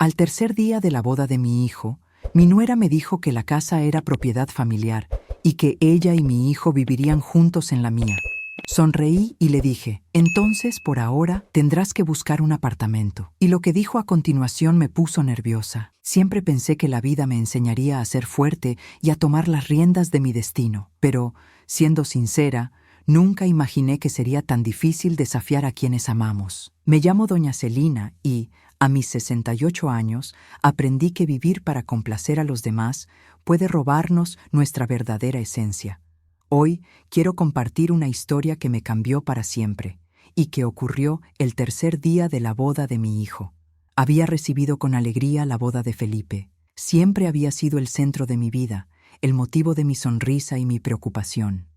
Al tercer día de la boda de mi hijo, mi nuera me dijo que la casa era propiedad familiar y que ella y mi hijo vivirían juntos en la mía. Sonreí y le dije, entonces por ahora tendrás que buscar un apartamento. Y lo que dijo a continuación me puso nerviosa. Siempre pensé que la vida me enseñaría a ser fuerte y a tomar las riendas de mi destino. Pero, siendo sincera, nunca imaginé que sería tan difícil desafiar a quienes amamos. Me llamo doña Celina y, a mis 68 años, aprendí que vivir para complacer a los demás puede robarnos nuestra verdadera esencia. Hoy quiero compartir una historia que me cambió para siempre y que ocurrió el tercer día de la boda de mi hijo. Había recibido con alegría la boda de Felipe. Siempre había sido el centro de mi vida, el motivo de mi sonrisa y mi preocupación.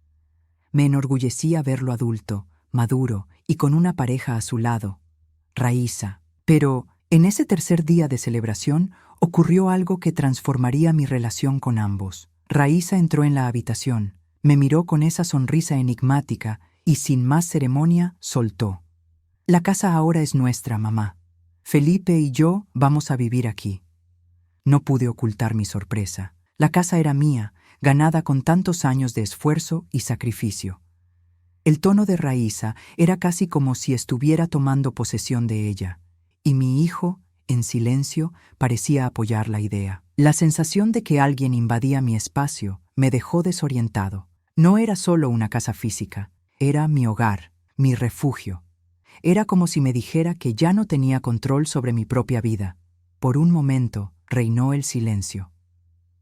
Me enorgullecía verlo adulto, maduro y con una pareja a su lado, Raíssa. Pero en ese tercer día de celebración ocurrió algo que transformaría mi relación con ambos. Raíssa entró en la habitación. Me miró con esa sonrisa enigmática y sin más ceremonia soltó. La casa ahora es nuestra, mamá. Felipe y yo vamos a vivir aquí. No pude ocultar mi sorpresa. La casa era mía, ganada con tantos años de esfuerzo y sacrificio. El tono de Raíssa era casi como si estuviera tomando posesión de ella, y mi hijo, en silencio, parecía apoyar la idea. La sensación de que alguien invadía mi espacio me dejó desorientado. No era solo una casa física, era mi hogar, mi refugio. Era como si me dijera que ya no tenía control sobre mi propia vida. Por un momento reinó el silencio.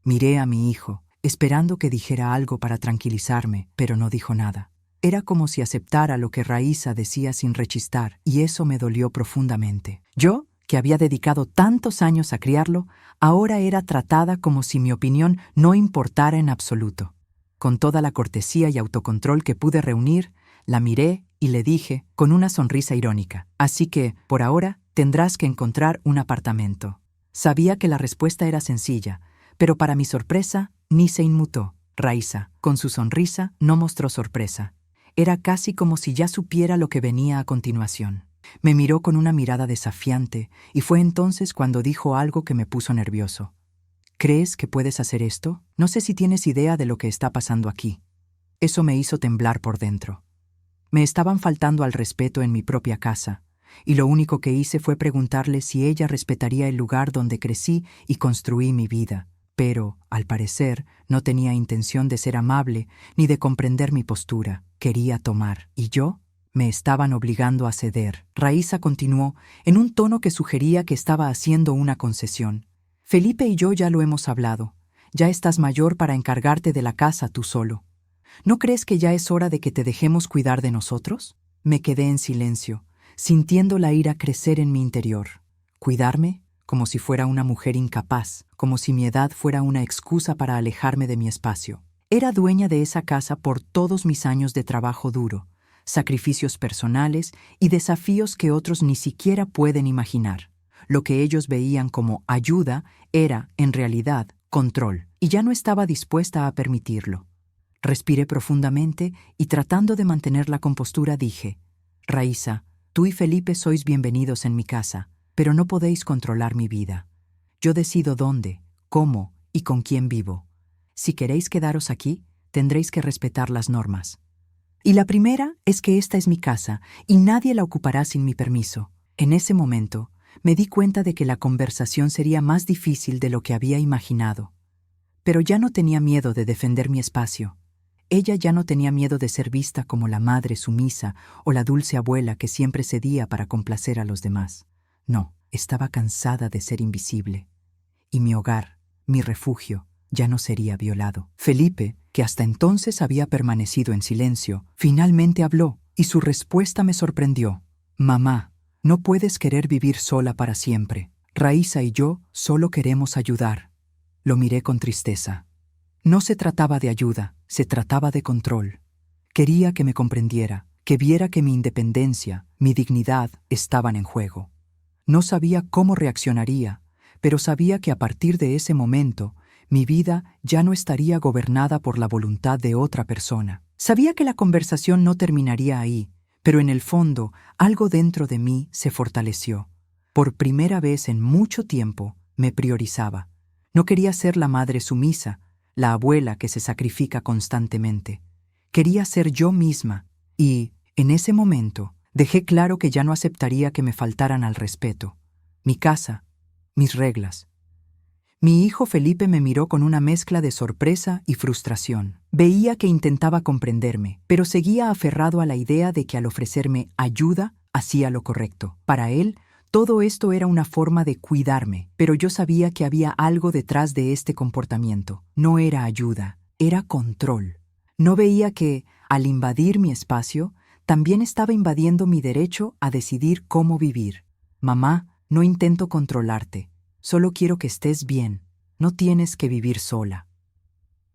Miré a mi hijo, esperando que dijera algo para tranquilizarme, pero no dijo nada. Era como si aceptara lo que Raíssa decía sin rechistar, y eso me dolió profundamente. Yo, que había dedicado tantos años a criarlo, ahora era tratada como si mi opinión no importara en absoluto. Con toda la cortesía y autocontrol que pude reunir, la miré y le dije, con una sonrisa irónica, así que, por ahora, tendrás que encontrar un apartamento. Sabía que la respuesta era sencilla, pero para mi sorpresa, ni se inmutó. Raíssa, con su sonrisa, no mostró sorpresa. Era casi como si ya supiera lo que venía a continuación. Me miró con una mirada desafiante y fue entonces cuando dijo algo que me puso nervioso. ¿Crees que puedes hacer esto? No sé si tienes idea de lo que está pasando aquí. Eso me hizo temblar por dentro. Me estaban faltando al respeto en mi propia casa, y lo único que hice fue preguntarle si ella respetaría el lugar donde crecí y construí mi vida. Pero, al parecer, no tenía intención de ser amable ni de comprender mi postura. Quería tomar. ¿Y yo? Me estaban obligando a ceder. Raíssa continuó, en un tono que sugería que estaba haciendo una concesión. Felipe y yo ya lo hemos hablado. Ya estás mayor para encargarte de la casa tú solo. ¿No crees que ya es hora de que te dejemos cuidar de nosotros? Me quedé en silencio, sintiendo la ira crecer en mi interior. ¿Cuidarme? Como si fuera una mujer incapaz, como si mi edad fuera una excusa para alejarme de mi espacio. Era dueña de esa casa por todos mis años de trabajo duro, sacrificios personales y desafíos que otros ni siquiera pueden imaginar. Lo que ellos veían como ayuda era, en realidad, control, y ya no estaba dispuesta a permitirlo. Respiré profundamente y tratando de mantener la compostura dije, Raíssa, tú y Felipe sois bienvenidos en mi casa, pero no podéis controlar mi vida. Yo decido dónde, cómo y con quién vivo. Si queréis quedaros aquí, tendréis que respetar las normas. Y la primera es que esta es mi casa y nadie la ocupará sin mi permiso. En ese momento, me di cuenta de que la conversación sería más difícil de lo que había imaginado. Pero ya no tenía miedo de defender mi espacio. Ella ya no tenía miedo de ser vista como la madre sumisa o la dulce abuela que siempre cedía para complacer a los demás. No, estaba cansada de ser invisible. Y mi hogar, mi refugio, ya no sería violado. Felipe, que hasta entonces había permanecido en silencio, finalmente habló, y su respuesta me sorprendió. Mamá, no puedes querer vivir sola para siempre. Raíssa y yo solo queremos ayudar. Lo miré con tristeza. No se trataba de ayuda, se trataba de control. Quería que me comprendiera, que viera que mi independencia, mi dignidad estaban en juego. No sabía cómo reaccionaría, pero sabía que a partir de ese momento, mi vida ya no estaría gobernada por la voluntad de otra persona. Sabía que la conversación no terminaría ahí, pero en el fondo, algo dentro de mí se fortaleció. Por primera vez en mucho tiempo, me priorizaba. No quería ser la madre sumisa, la abuela que se sacrifica constantemente. Quería ser yo misma y, en ese momento, dejé claro que ya no aceptaría que me faltaran al respeto. Mi casa, mis reglas. Mi hijo Felipe me miró con una mezcla de sorpresa y frustración. Veía que intentaba comprenderme, pero seguía aferrado a la idea de que al ofrecerme ayuda, hacía lo correcto. Para él, todo esto era una forma de cuidarme, pero yo sabía que había algo detrás de este comportamiento. No era ayuda, era control. No veía que, al invadir mi espacio, también estaba invadiendo mi derecho a decidir cómo vivir. Mamá, no intento controlarte. Solo quiero que estés bien. No tienes que vivir sola.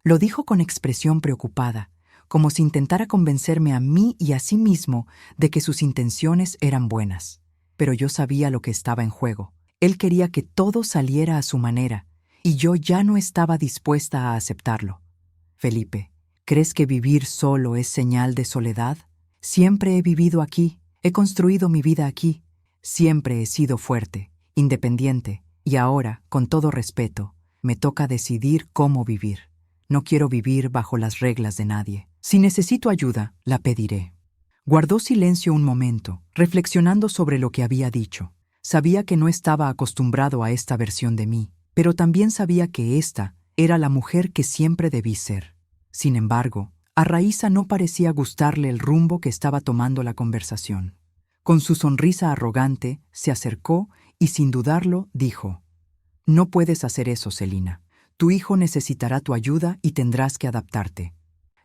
Lo dijo con expresión preocupada, como si intentara convencerme a mí y a sí mismo de que sus intenciones eran buenas. Pero yo sabía lo que estaba en juego. Él quería que todo saliera a su manera, y yo ya no estaba dispuesta a aceptarlo. Felipe, ¿crees que vivir solo es señal de soledad? Siempre he vivido aquí, he construido mi vida aquí. Siempre he sido fuerte, independiente. Y ahora, con todo respeto, me toca decidir cómo vivir. No quiero vivir bajo las reglas de nadie. Si necesito ayuda, la pediré. Guardó silencio un momento, reflexionando sobre lo que había dicho. Sabía que no estaba acostumbrado a esta versión de mí, pero también sabía que esta era la mujer que siempre debí ser. Sin embargo, a Raíssa no parecía gustarle el rumbo que estaba tomando la conversación. Con su sonrisa arrogante, se acercó y sin dudarlo dijo: «No puedes hacer eso, Celina. Tu hijo necesitará tu ayuda y tendrás que adaptarte.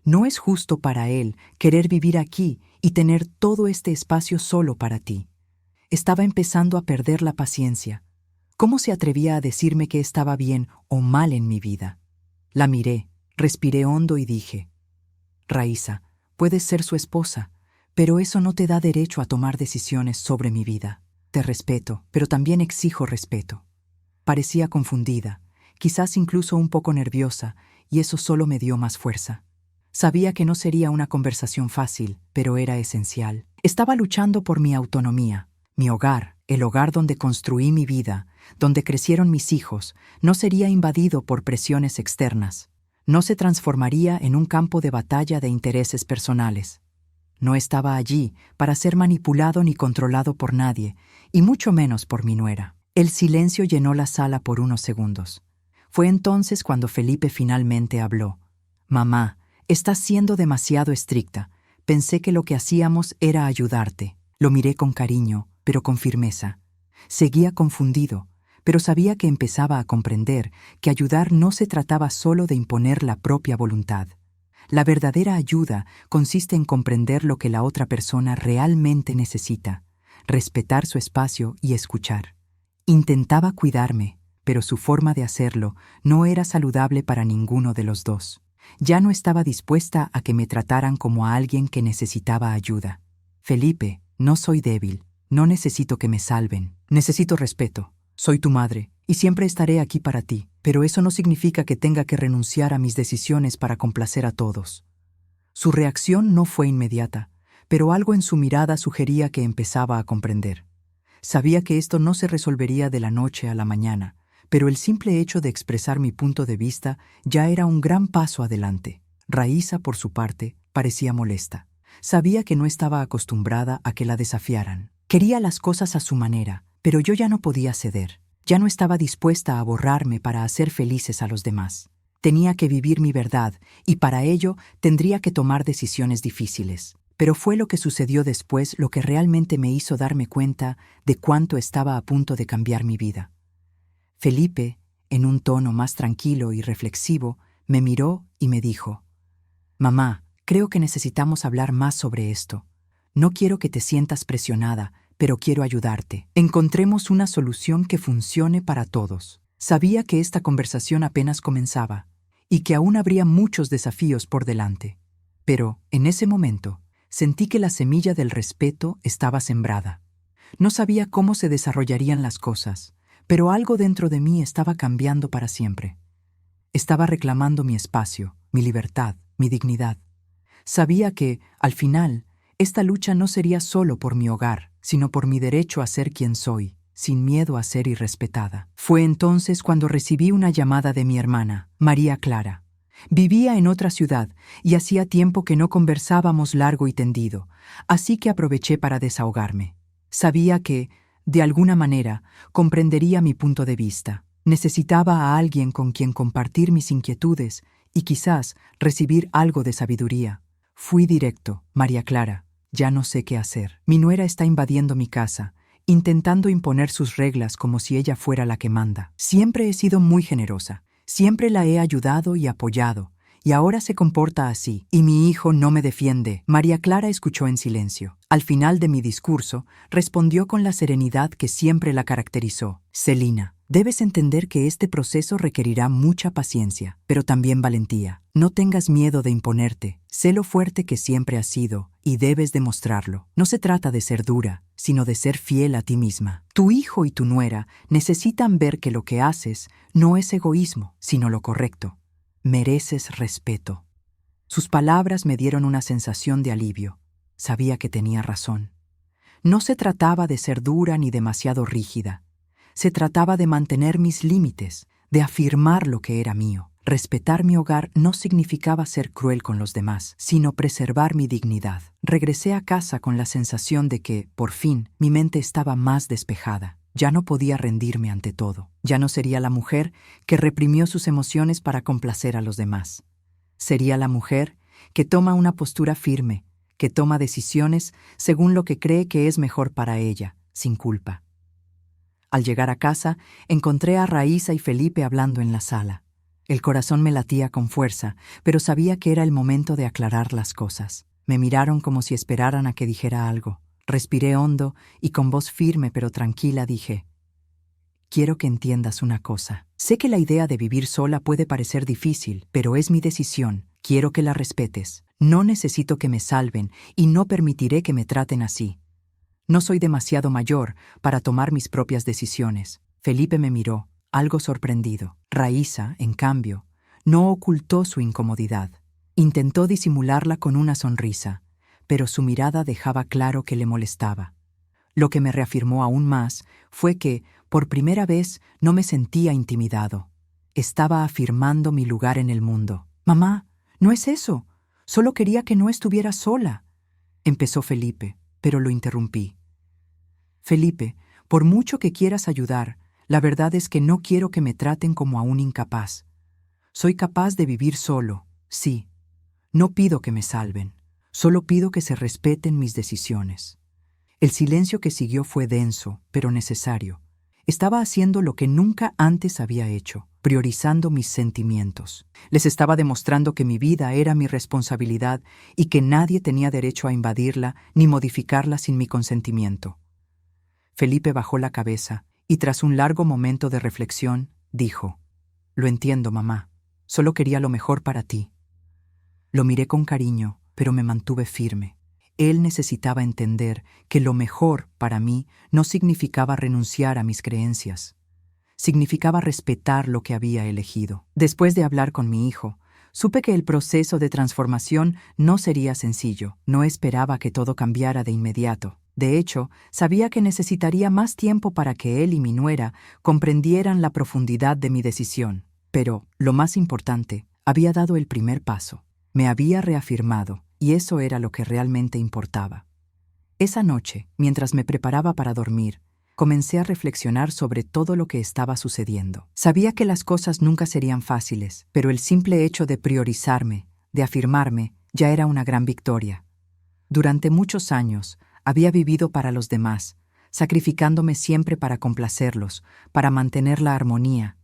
No es justo para él querer vivir aquí y tener todo este espacio solo para ti». Estaba empezando a perder la paciencia. ¿Cómo se atrevía a decirme que estaba bien o mal en mi vida? La miré, respiré hondo y dije: «Raíssa, puedes ser su esposa, pero eso no te da derecho a tomar decisiones sobre mi vida. Te respeto, pero también exijo respeto». Parecía confundida, quizás incluso un poco nerviosa, y eso solo me dio más fuerza. Sabía que no sería una conversación fácil, pero era esencial. Estaba luchando por mi autonomía. Mi hogar, el hogar donde construí mi vida, donde crecieron mis hijos, no sería invadido por presiones externas. No se transformaría en un campo de batalla de intereses personales. No estaba allí para ser manipulado ni controlado por nadie, y mucho menos por mi nuera. El silencio llenó la sala por unos segundos. Fue entonces cuando Felipe finalmente habló. «Mamá, estás siendo demasiado estricta. Pensé que lo que hacíamos era ayudarte». Lo miré con cariño, pero con firmeza. Seguía confundido, pero sabía que empezaba a comprender que ayudar no se trataba solo de imponer la propia voluntad. La verdadera ayuda consiste en comprender lo que la otra persona realmente necesita, respetar su espacio y escuchar. Intentaba cuidarme, pero su forma de hacerlo no era saludable para ninguno de los dos. Ya no estaba dispuesta a que me trataran como a alguien que necesitaba ayuda. «Felipe, no soy débil. No necesito que me salven. Necesito respeto. Soy tu madre, y siempre estaré aquí para ti, pero eso no significa que tenga que renunciar a mis decisiones para complacer a todos». Su reacción no fue inmediata, pero algo en su mirada sugería que empezaba a comprender. Sabía que esto no se resolvería de la noche a la mañana, pero el simple hecho de expresar mi punto de vista ya era un gran paso adelante. Raíssa, por su parte, parecía molesta. Sabía que no estaba acostumbrada a que la desafiaran. Quería las cosas a su manera, pero yo ya no podía ceder. Ya no estaba dispuesta a borrarme para hacer felices a los demás. Tenía que vivir mi verdad, y para ello tendría que tomar decisiones difíciles. Pero fue lo que sucedió después lo que realmente me hizo darme cuenta de cuánto estaba a punto de cambiar mi vida. Felipe, en un tono más tranquilo y reflexivo, me miró y me dijo: «Mamá, creo que necesitamos hablar más sobre esto. No quiero que te sientas presionada, pero quiero ayudarte. Encontremos una solución que funcione para todos». Sabía que esta conversación apenas comenzaba y que aún habría muchos desafíos por delante. Pero, en ese momento, sentí que la semilla del respeto estaba sembrada. No sabía cómo se desarrollarían las cosas, pero algo dentro de mí estaba cambiando para siempre. Estaba reclamando mi espacio, mi libertad, mi dignidad. Sabía que, al final, esta lucha no sería solo por mi hogar, sino por mi derecho a ser quien soy. sin miedo a ser irrespetada. Fue entonces cuando recibí una llamada de mi hermana, María Clara. Vivía en otra ciudad y hacía tiempo que no conversábamos largo y tendido, así que aproveché para desahogarme. Sabía que, de alguna manera, comprendería mi punto de vista. Necesitaba a alguien con quien compartir mis inquietudes y quizás recibir algo de sabiduría. Fui directo: María Clara, ya no sé qué hacer. Mi nuera está invadiendo mi casa, intentando imponer sus reglas como si ella fuera la que manda. Siempre he sido muy generosa. Siempre la he ayudado y apoyado, y ahora se comporta así, y mi hijo no me defiende. María Clara escuchó en silencio. Al final de mi discurso, respondió con la serenidad que siempre la caracterizó. Celina, debes entender que este proceso requerirá mucha paciencia, pero también valentía. No tengas miedo de imponerte. Sé lo fuerte que siempre has sido, y debes demostrarlo. No se trata de ser dura, sino de ser fiel a ti misma. Tu hijo y tu nuera necesitan ver que lo que haces no es egoísmo, sino lo correcto. Mereces respeto. Sus palabras me dieron una sensación de alivio. Sabía que tenía razón. No se trataba de ser dura ni demasiado rígida. Se trataba de mantener mis límites, de afirmar lo que era mío. Respetar mi hogar no significaba ser cruel con los demás, sino preservar mi dignidad. Regresé a casa con la sensación de que, por fin, mi mente estaba más despejada. Ya no podía rendirme ante todo. Ya no sería la mujer que reprimió sus emociones para complacer a los demás. Sería la mujer que toma una postura firme, que toma decisiones según lo que cree que es mejor para ella, sin culpa. Al llegar a casa, encontré a Raíssa y Felipe hablando en la sala. El corazón me latía con fuerza, pero sabía que era el momento de aclarar las cosas. Me miraron como si esperaran a que dijera algo. Respiré hondo y con voz firme pero tranquila dije: quiero que entiendas una cosa. Sé que la idea de vivir sola puede parecer difícil, pero es mi decisión. Quiero que la respetes. No necesito que me salven y no permitiré que me traten así. No soy demasiado mayor para tomar mis propias decisiones. Felipe me miró, algo sorprendido. Raíssa, en cambio, no ocultó su incomodidad. Intentó disimularla con una sonrisa, pero su mirada dejaba claro que le molestaba. Lo que me reafirmó aún más fue que, por primera vez, no me sentía intimidado. Estaba afirmando mi lugar en el mundo. «Mamá, no es eso. Solo quería que no estuviera sola», empezó Felipe, pero lo interrumpí. «Felipe, por mucho que quieras ayudar, la verdad es que no quiero que me traten como a un incapaz. Soy capaz de vivir solo, sí. No pido que me salven, solo pido que se respeten mis decisiones». El silencio que siguió fue denso, pero necesario. Estaba haciendo lo que nunca antes había hecho, priorizando mis sentimientos. Les estaba demostrando que mi vida era mi responsabilidad y que nadie tenía derecho a invadirla ni modificarla sin mi consentimiento. Felipe bajó la cabeza y tras un largo momento de reflexión, dijo: «Lo entiendo, mamá. Solo quería lo mejor para ti». Lo miré con cariño, pero me mantuve firme. Él necesitaba entender que lo mejor para mí no significaba renunciar a mis creencias. Significaba respetar lo que había elegido. Después de hablar con mi hijo, supe que el proceso de transformación no sería sencillo. No esperaba que todo cambiara de inmediato. De hecho, sabía que necesitaría más tiempo para que él y mi nuera comprendieran la profundidad de mi decisión. Pero, lo más importante, había dado el primer paso. Me había reafirmado, y eso era lo que realmente importaba. Esa noche, mientras me preparaba para dormir, comencé a reflexionar sobre todo lo que estaba sucediendo. Sabía que las cosas nunca serían fáciles, pero el simple hecho de priorizarme, de afirmarme, ya era una gran victoria. Durante muchos años, había vivido para los demás, sacrificándome siempre para complacerlos, para mantener la armonía.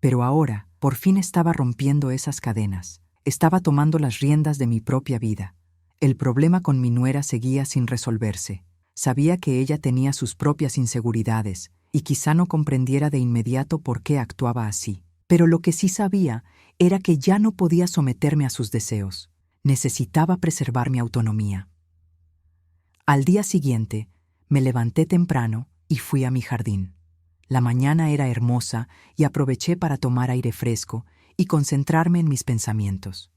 Pero ahora, por fin estaba rompiendo esas cadenas. Estaba tomando las riendas de mi propia vida. El problema con mi nuera seguía sin resolverse. Sabía que ella tenía sus propias inseguridades y quizá no comprendiera de inmediato por qué actuaba así. Pero lo que sí sabía era que ya no podía someterme a sus deseos. Necesitaba preservar mi autonomía. Al día siguiente, me levanté temprano y fui a mi jardín. La mañana era hermosa y aproveché para tomar aire fresco y concentrarme en mis pensamientos.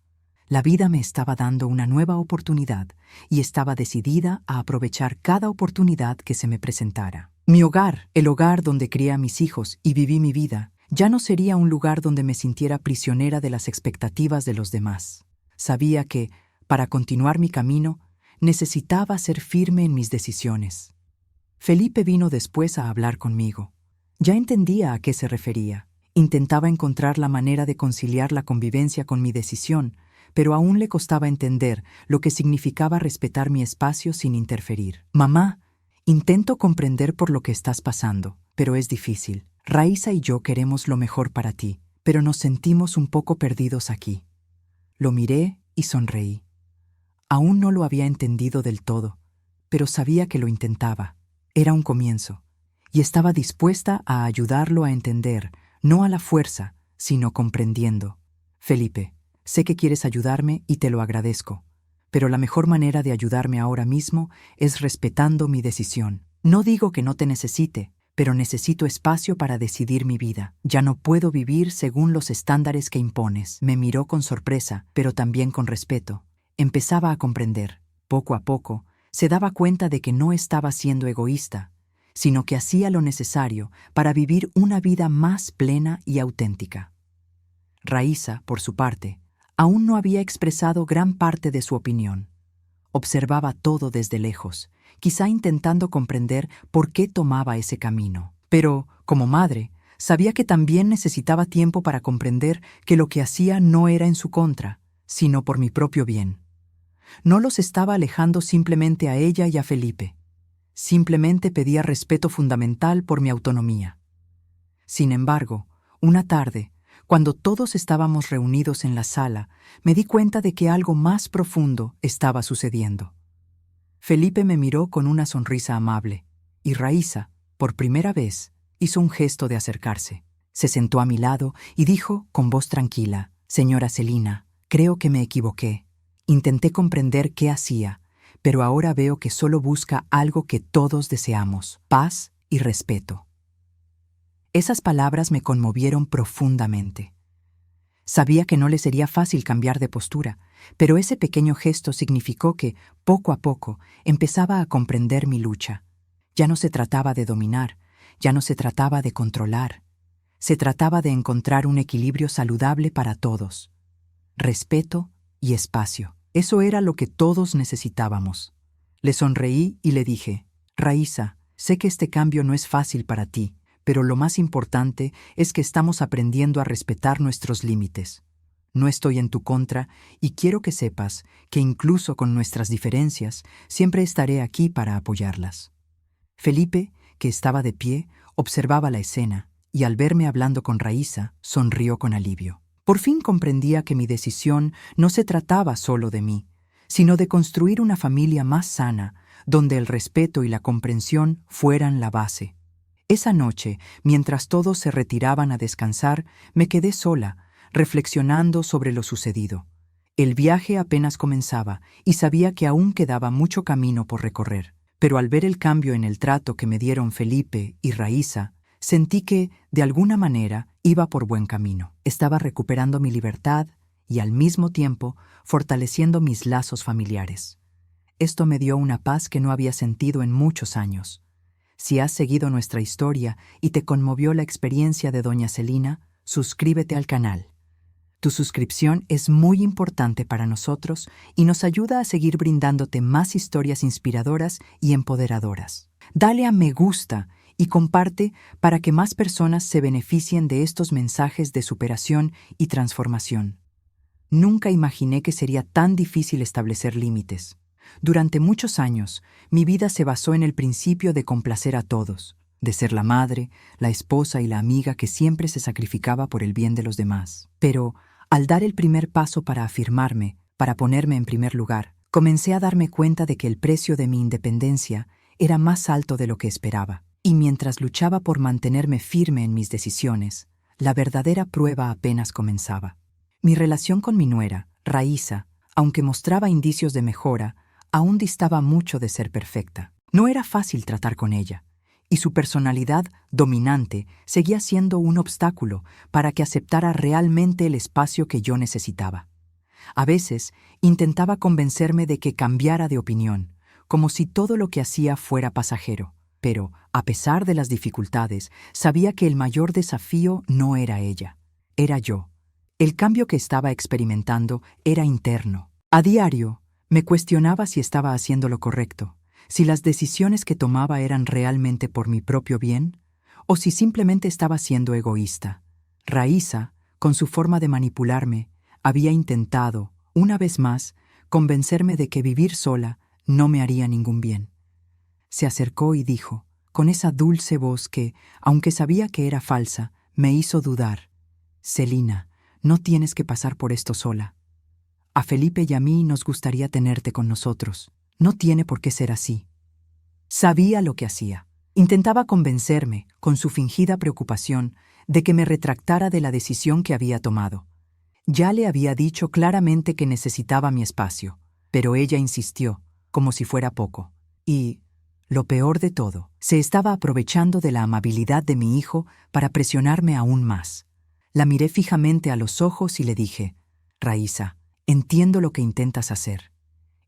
La vida me estaba dando una nueva oportunidad y estaba decidida a aprovechar cada oportunidad que se me presentara. Mi hogar, el hogar donde crié a mis hijos y viví mi vida, ya no sería un lugar donde me sintiera prisionera de las expectativas de los demás. Sabía que, para continuar mi camino, necesitaba ser firme en mis decisiones. Felipe vino después a hablar conmigo. Ya entendía a qué se refería. Intentaba encontrar la manera de conciliar la convivencia con mi decisión, pero aún le costaba entender lo que significaba respetar mi espacio sin interferir. Mamá, intento comprender por lo que estás pasando, pero es difícil. Raíssa y yo queremos lo mejor para ti, pero nos sentimos un poco perdidos aquí. Lo miré y sonreí. Aún no lo había entendido del todo, pero sabía que lo intentaba. Era un comienzo, y estaba dispuesta a ayudarlo a entender, no a la fuerza, sino comprendiendo. Felipe, sé que quieres ayudarme y te lo agradezco, pero la mejor manera de ayudarme ahora mismo es respetando mi decisión. No digo que no te necesite, pero necesito espacio para decidir mi vida. Ya no puedo vivir según los estándares que impones. Me miró con sorpresa, pero también con respeto. Empezaba a comprender. Poco a poco, se daba cuenta de que no estaba siendo egoísta, sino que hacía lo necesario para vivir una vida más plena y auténtica. Raíssa, por su parte, aún no había expresado gran parte de su opinión. Observaba todo desde lejos, quizá intentando comprender por qué tomaba ese camino. Pero, como madre, sabía que también necesitaba tiempo para comprender que lo que hacía no era en su contra, sino por mi propio bien. No los estaba alejando simplemente a ella y a Felipe. Simplemente pedía respeto fundamental por mi autonomía. Sin embargo, una tarde, cuando todos estábamos reunidos en la sala, me di cuenta de que algo más profundo estaba sucediendo. Felipe me miró con una sonrisa amable, y Raíssa, por primera vez, hizo un gesto de acercarse. Se sentó a mi lado y dijo con voz tranquila: «Señora Celina, creo que me equivoqué. Intenté comprender qué hacía, pero ahora veo que solo busca algo que todos deseamos: paz y respeto». Esas palabras me conmovieron profundamente. Sabía que no le sería fácil cambiar de postura, pero ese pequeño gesto significó que, poco a poco, empezaba a comprender mi lucha. Ya no se trataba de dominar, ya no se trataba de controlar. Se trataba de encontrar un equilibrio saludable para todos. Respeto y espacio. Eso era lo que todos necesitábamos. Le sonreí y le dije: «Raíssa, sé que este cambio no es fácil para ti, pero lo más importante es que estamos aprendiendo a respetar nuestros límites. No estoy en tu contra y quiero que sepas que incluso con nuestras diferencias, siempre estaré aquí para apoyarlas». Felipe, que estaba de pie, observaba la escena y al verme hablando con Raíssa, sonrió con alivio. Por fin comprendía que mi decisión no se trataba solo de mí, sino de construir una familia más sana, donde el respeto y la comprensión fueran la base. Esa noche, mientras todos se retiraban a descansar, me quedé sola, reflexionando sobre lo sucedido. El viaje apenas comenzaba y sabía que aún quedaba mucho camino por recorrer. Pero al ver el cambio en el trato que me dieron Felipe y Raíssa, sentí que, de alguna manera, iba por buen camino. Estaba recuperando mi libertad y, al mismo tiempo, fortaleciendo mis lazos familiares. Esto me dio una paz que no había sentido en muchos años. Si has seguido nuestra historia y te conmovió la experiencia de doña Celina, suscríbete al canal. Tu suscripción es muy importante para nosotros y nos ayuda a seguir brindándote más historias inspiradoras y empoderadoras. Dale a me gusta y comparte para que más personas se beneficien de estos mensajes de superación y transformación. Nunca imaginé que sería tan difícil establecer límites. Durante muchos años, mi vida se basó en el principio de complacer a todos, de ser la madre, la esposa y la amiga que siempre se sacrificaba por el bien de los demás. Pero, al dar el primer paso para afirmarme, para ponerme en primer lugar, comencé a darme cuenta de que el precio de mi independencia era más alto de lo que esperaba. Y mientras luchaba por mantenerme firme en mis decisiones, la verdadera prueba apenas comenzaba. Mi relación con mi nuera, Raíssa, aunque mostraba indicios de mejora, aún distaba mucho de ser perfecta. No era fácil tratar con ella, y su personalidad dominante seguía siendo un obstáculo para que aceptara realmente el espacio que yo necesitaba. A veces intentaba convencerme de que cambiara de opinión, como si todo lo que hacía fuera pasajero. Pero, a pesar de las dificultades, sabía que el mayor desafío no era ella, era yo. El cambio que estaba experimentando era interno. A diario, me cuestionaba si estaba haciendo lo correcto, si las decisiones que tomaba eran realmente por mi propio bien, o si simplemente estaba siendo egoísta. Raíza, con su forma de manipularme, había intentado, una vez más, convencerme de que vivir sola no me haría ningún bien. Se acercó y dijo, con esa dulce voz que, aunque sabía que era falsa, me hizo dudar: «Celina, no tienes que pasar por esto sola. A Felipe y a mí nos gustaría tenerte con nosotros. No tiene por qué ser así». Sabía lo que hacía. Intentaba convencerme, con su fingida preocupación, de que me retractara de la decisión que había tomado. Ya le había dicho claramente que necesitaba mi espacio, pero ella insistió, como si fuera poco. Y, lo peor de todo, se estaba aprovechando de la amabilidad de mi hijo para presionarme aún más. La miré fijamente a los ojos y le dije: «Raíza, entiendo lo que intentas hacer.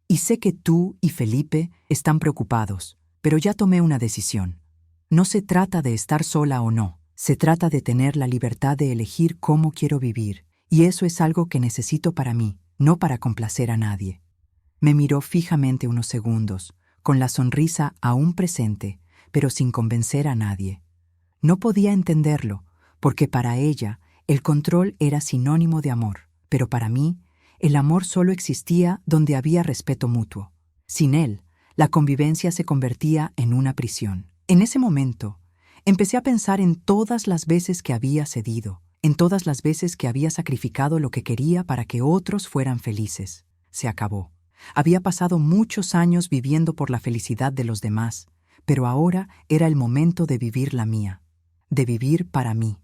Y sé que tú y Felipe están preocupados, pero ya tomé una decisión. No se trata de estar sola o no, se trata de tener la libertad de elegir cómo quiero vivir, y eso es algo que necesito para mí, no para complacer a nadie». Me miró fijamente unos segundos, con la sonrisa aún presente, pero sin convencer a nadie. No podía entenderlo, porque para ella el control era sinónimo de amor, pero para mí el amor solo existía donde había respeto mutuo. Sin él, la convivencia se convertía en una prisión. En ese momento, empecé a pensar en todas las veces que había cedido, en todas las veces que había sacrificado lo que quería para que otros fueran felices. Se acabó. Había pasado muchos años viviendo por la felicidad de los demás, pero ahora era el momento de vivir la mía, de vivir para mí.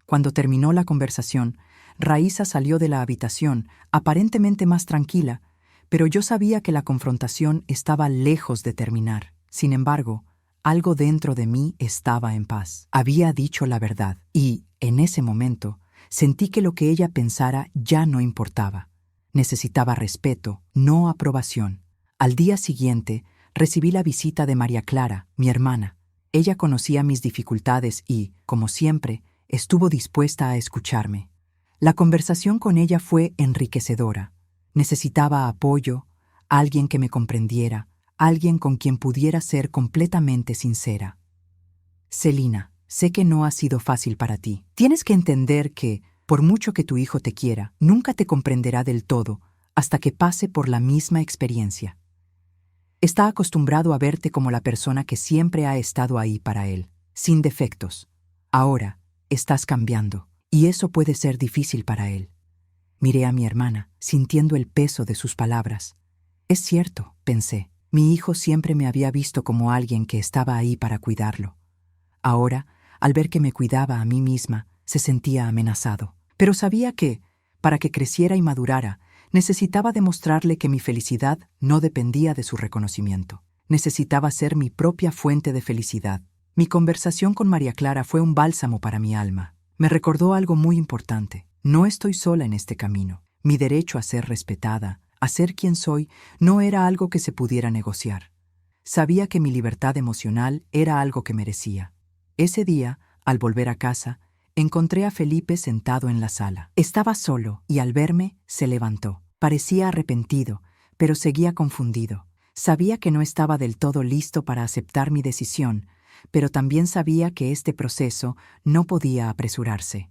Cuando terminó la conversación, Raíza salió de la habitación, aparentemente más tranquila, pero yo sabía que la confrontación estaba lejos de terminar. Sin embargo, algo dentro de mí estaba en paz. Había dicho la verdad y, en ese momento, sentí que lo que ella pensara ya no importaba. Necesitaba respeto, no aprobación. Al día siguiente, recibí la visita de María Clara, mi hermana. Ella conocía mis dificultades y, como siempre, estuvo dispuesta a escucharme. La conversación con ella fue enriquecedora. Necesitaba apoyo, alguien que me comprendiera, alguien con quien pudiera ser completamente sincera. «Celina, sé que no ha sido fácil para ti. Tienes que entender que, por mucho que tu hijo te quiera, nunca te comprenderá del todo hasta que pase por la misma experiencia. Está acostumbrado a verte como la persona que siempre ha estado ahí para él, sin defectos. Ahora estás cambiando, y eso puede ser difícil para él». Miré a mi hermana, sintiendo el peso de sus palabras. Es cierto, pensé, mi hijo siempre me había visto como alguien que estaba ahí para cuidarlo. Ahora, al ver que me cuidaba a mí misma, se sentía amenazado. Pero sabía que, para que creciera y madurara, necesitaba demostrarle que mi felicidad no dependía de su reconocimiento. Necesitaba ser mi propia fuente de felicidad. Mi conversación con María Clara fue un bálsamo para mi alma. Me recordó algo muy importante. No estoy sola en este camino. Mi derecho a ser respetada, a ser quien soy, no era algo que se pudiera negociar. Sabía que mi libertad emocional era algo que merecía. Ese día, al volver a casa, encontré a Felipe sentado en la sala. Estaba solo y al verme se levantó. Parecía arrepentido, pero seguía confundido. Sabía que no estaba del todo listo para aceptar mi decisión, pero también sabía que este proceso no podía apresurarse.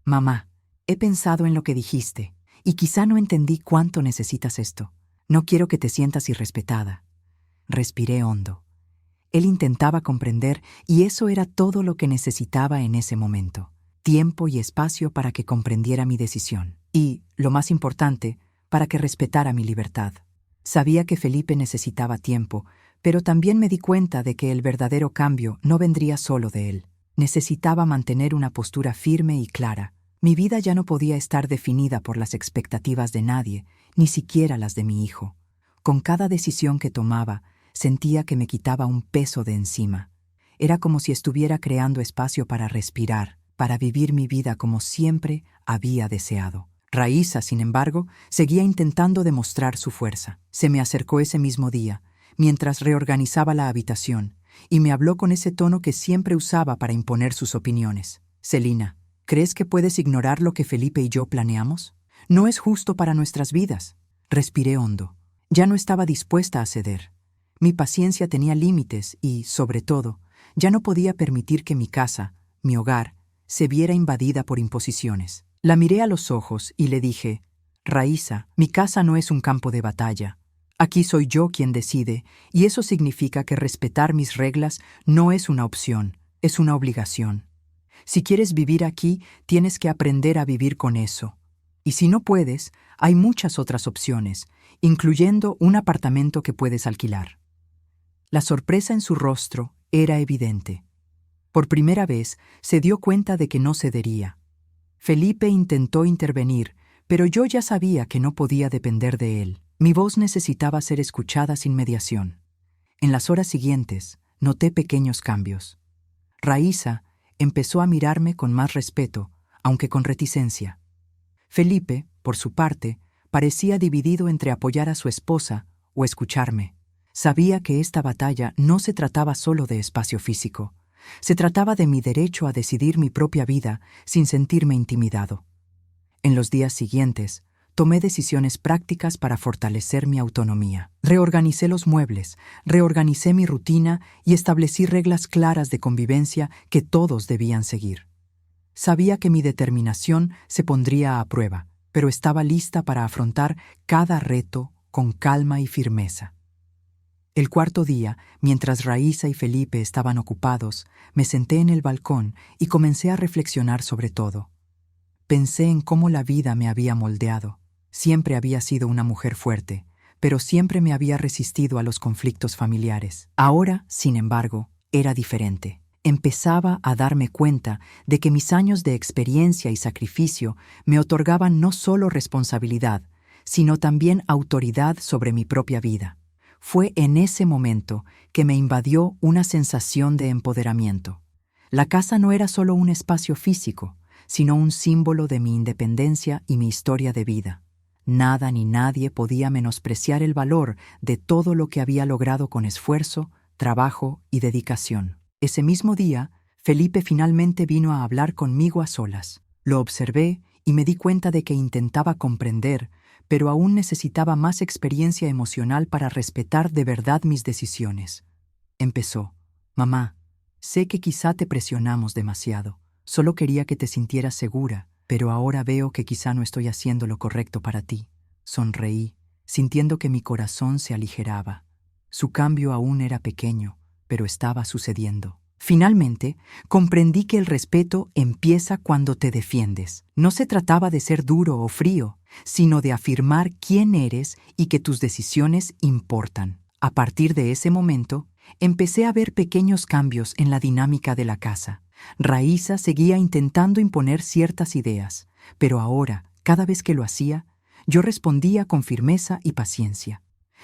«Mamá, he pensado en lo que dijiste, y quizá no entendí cuánto necesitas esto. No quiero que te sientas irrespetada». Respiré hondo. Él intentaba comprender y eso era todo lo que necesitaba en ese momento. Tiempo y espacio para que comprendiera mi decisión. Y, lo más importante, para que respetara mi libertad. Sabía que Felipe necesitaba tiempo, pero también me di cuenta de que el verdadero cambio no vendría solo de él. Necesitaba mantener una postura firme y clara. Mi vida ya no podía estar definida por las expectativas de nadie, ni siquiera las de mi hijo. Con cada decisión que tomaba, sentía que me quitaba un peso de encima. Era como si estuviera creando espacio para respirar, para vivir mi vida como siempre había deseado. Raíza, sin embargo, seguía intentando demostrar su fuerza. Se me acercó ese mismo día, mientras reorganizaba la habitación, y me habló con ese tono que siempre usaba para imponer sus opiniones. Celina, ¿crees que puedes ignorar lo que Felipe y yo planeamos? No es justo para nuestras vidas. Respiré hondo. Ya no estaba dispuesta a ceder. Mi paciencia tenía límites y, sobre todo, ya no podía permitir que mi casa, mi hogar, se viera invadida por imposiciones. La miré a los ojos y le dije, Raíza, mi casa no es un campo de batalla. Aquí soy yo quien decide, y eso significa que respetar mis reglas no es una opción, es una obligación. Si quieres vivir aquí, tienes que aprender a vivir con eso. Y si no puedes, hay muchas otras opciones, incluyendo un apartamento que puedes alquilar. La sorpresa en su rostro era evidente. Por primera vez se dio cuenta de que no cedería. Felipe intentó intervenir, pero yo ya sabía que no podía depender de él. Mi voz necesitaba ser escuchada sin mediación. En las horas siguientes, noté pequeños cambios. Raíza empezó a mirarme con más respeto, aunque con reticencia. Felipe, por su parte, parecía dividido entre apoyar a su esposa o escucharme. Sabía que esta batalla no se trataba solo de espacio físico. Se trataba de mi derecho a decidir mi propia vida sin sentirme intimidado. En los días siguientes, tomé decisiones prácticas para fortalecer mi autonomía. Reorganicé los muebles, reorganicé mi rutina y establecí reglas claras de convivencia que todos debían seguir. Sabía que mi determinación se pondría a prueba, pero estaba lista para afrontar cada reto con calma y firmeza. El cuarto día, mientras Raíza y Felipe estaban ocupados, me senté en el balcón y comencé a reflexionar sobre todo. Pensé en cómo la vida me había moldeado. Siempre había sido una mujer fuerte, pero siempre me había resistido a los conflictos familiares. Ahora, sin embargo, era diferente. Empezaba a darme cuenta de que mis años de experiencia y sacrificio me otorgaban no solo responsabilidad, sino también autoridad sobre mi propia vida. Fue en ese momento que me invadió una sensación de empoderamiento. La casa no era solo un espacio físico, sino un símbolo de mi independencia y mi historia de vida. Nada ni nadie podía menospreciar el valor de todo lo que había logrado con esfuerzo, trabajo y dedicación. Ese mismo día, Felipe finalmente vino a hablar conmigo a solas. Lo observé y me di cuenta de que intentaba comprender, pero aún necesitaba más experiencia emocional para respetar de verdad mis decisiones. Empezó. Mamá, sé que quizá te presionamos demasiado. Solo quería que te sintieras segura, pero ahora veo que quizá no estoy haciendo lo correcto para ti. Sonreí, sintiendo que mi corazón se aligeraba. Su cambio aún era pequeño, pero estaba sucediendo. Finalmente, comprendí que el respeto empieza cuando te defiendes. No se trataba de ser duro o frío, sino de afirmar quién eres y que tus decisiones importan. A partir de ese momento, empecé a ver pequeños cambios en la dinámica de la casa. Raíza seguía intentando imponer ciertas ideas, pero ahora, cada vez que lo hacía, yo respondía con firmeza y paciencia.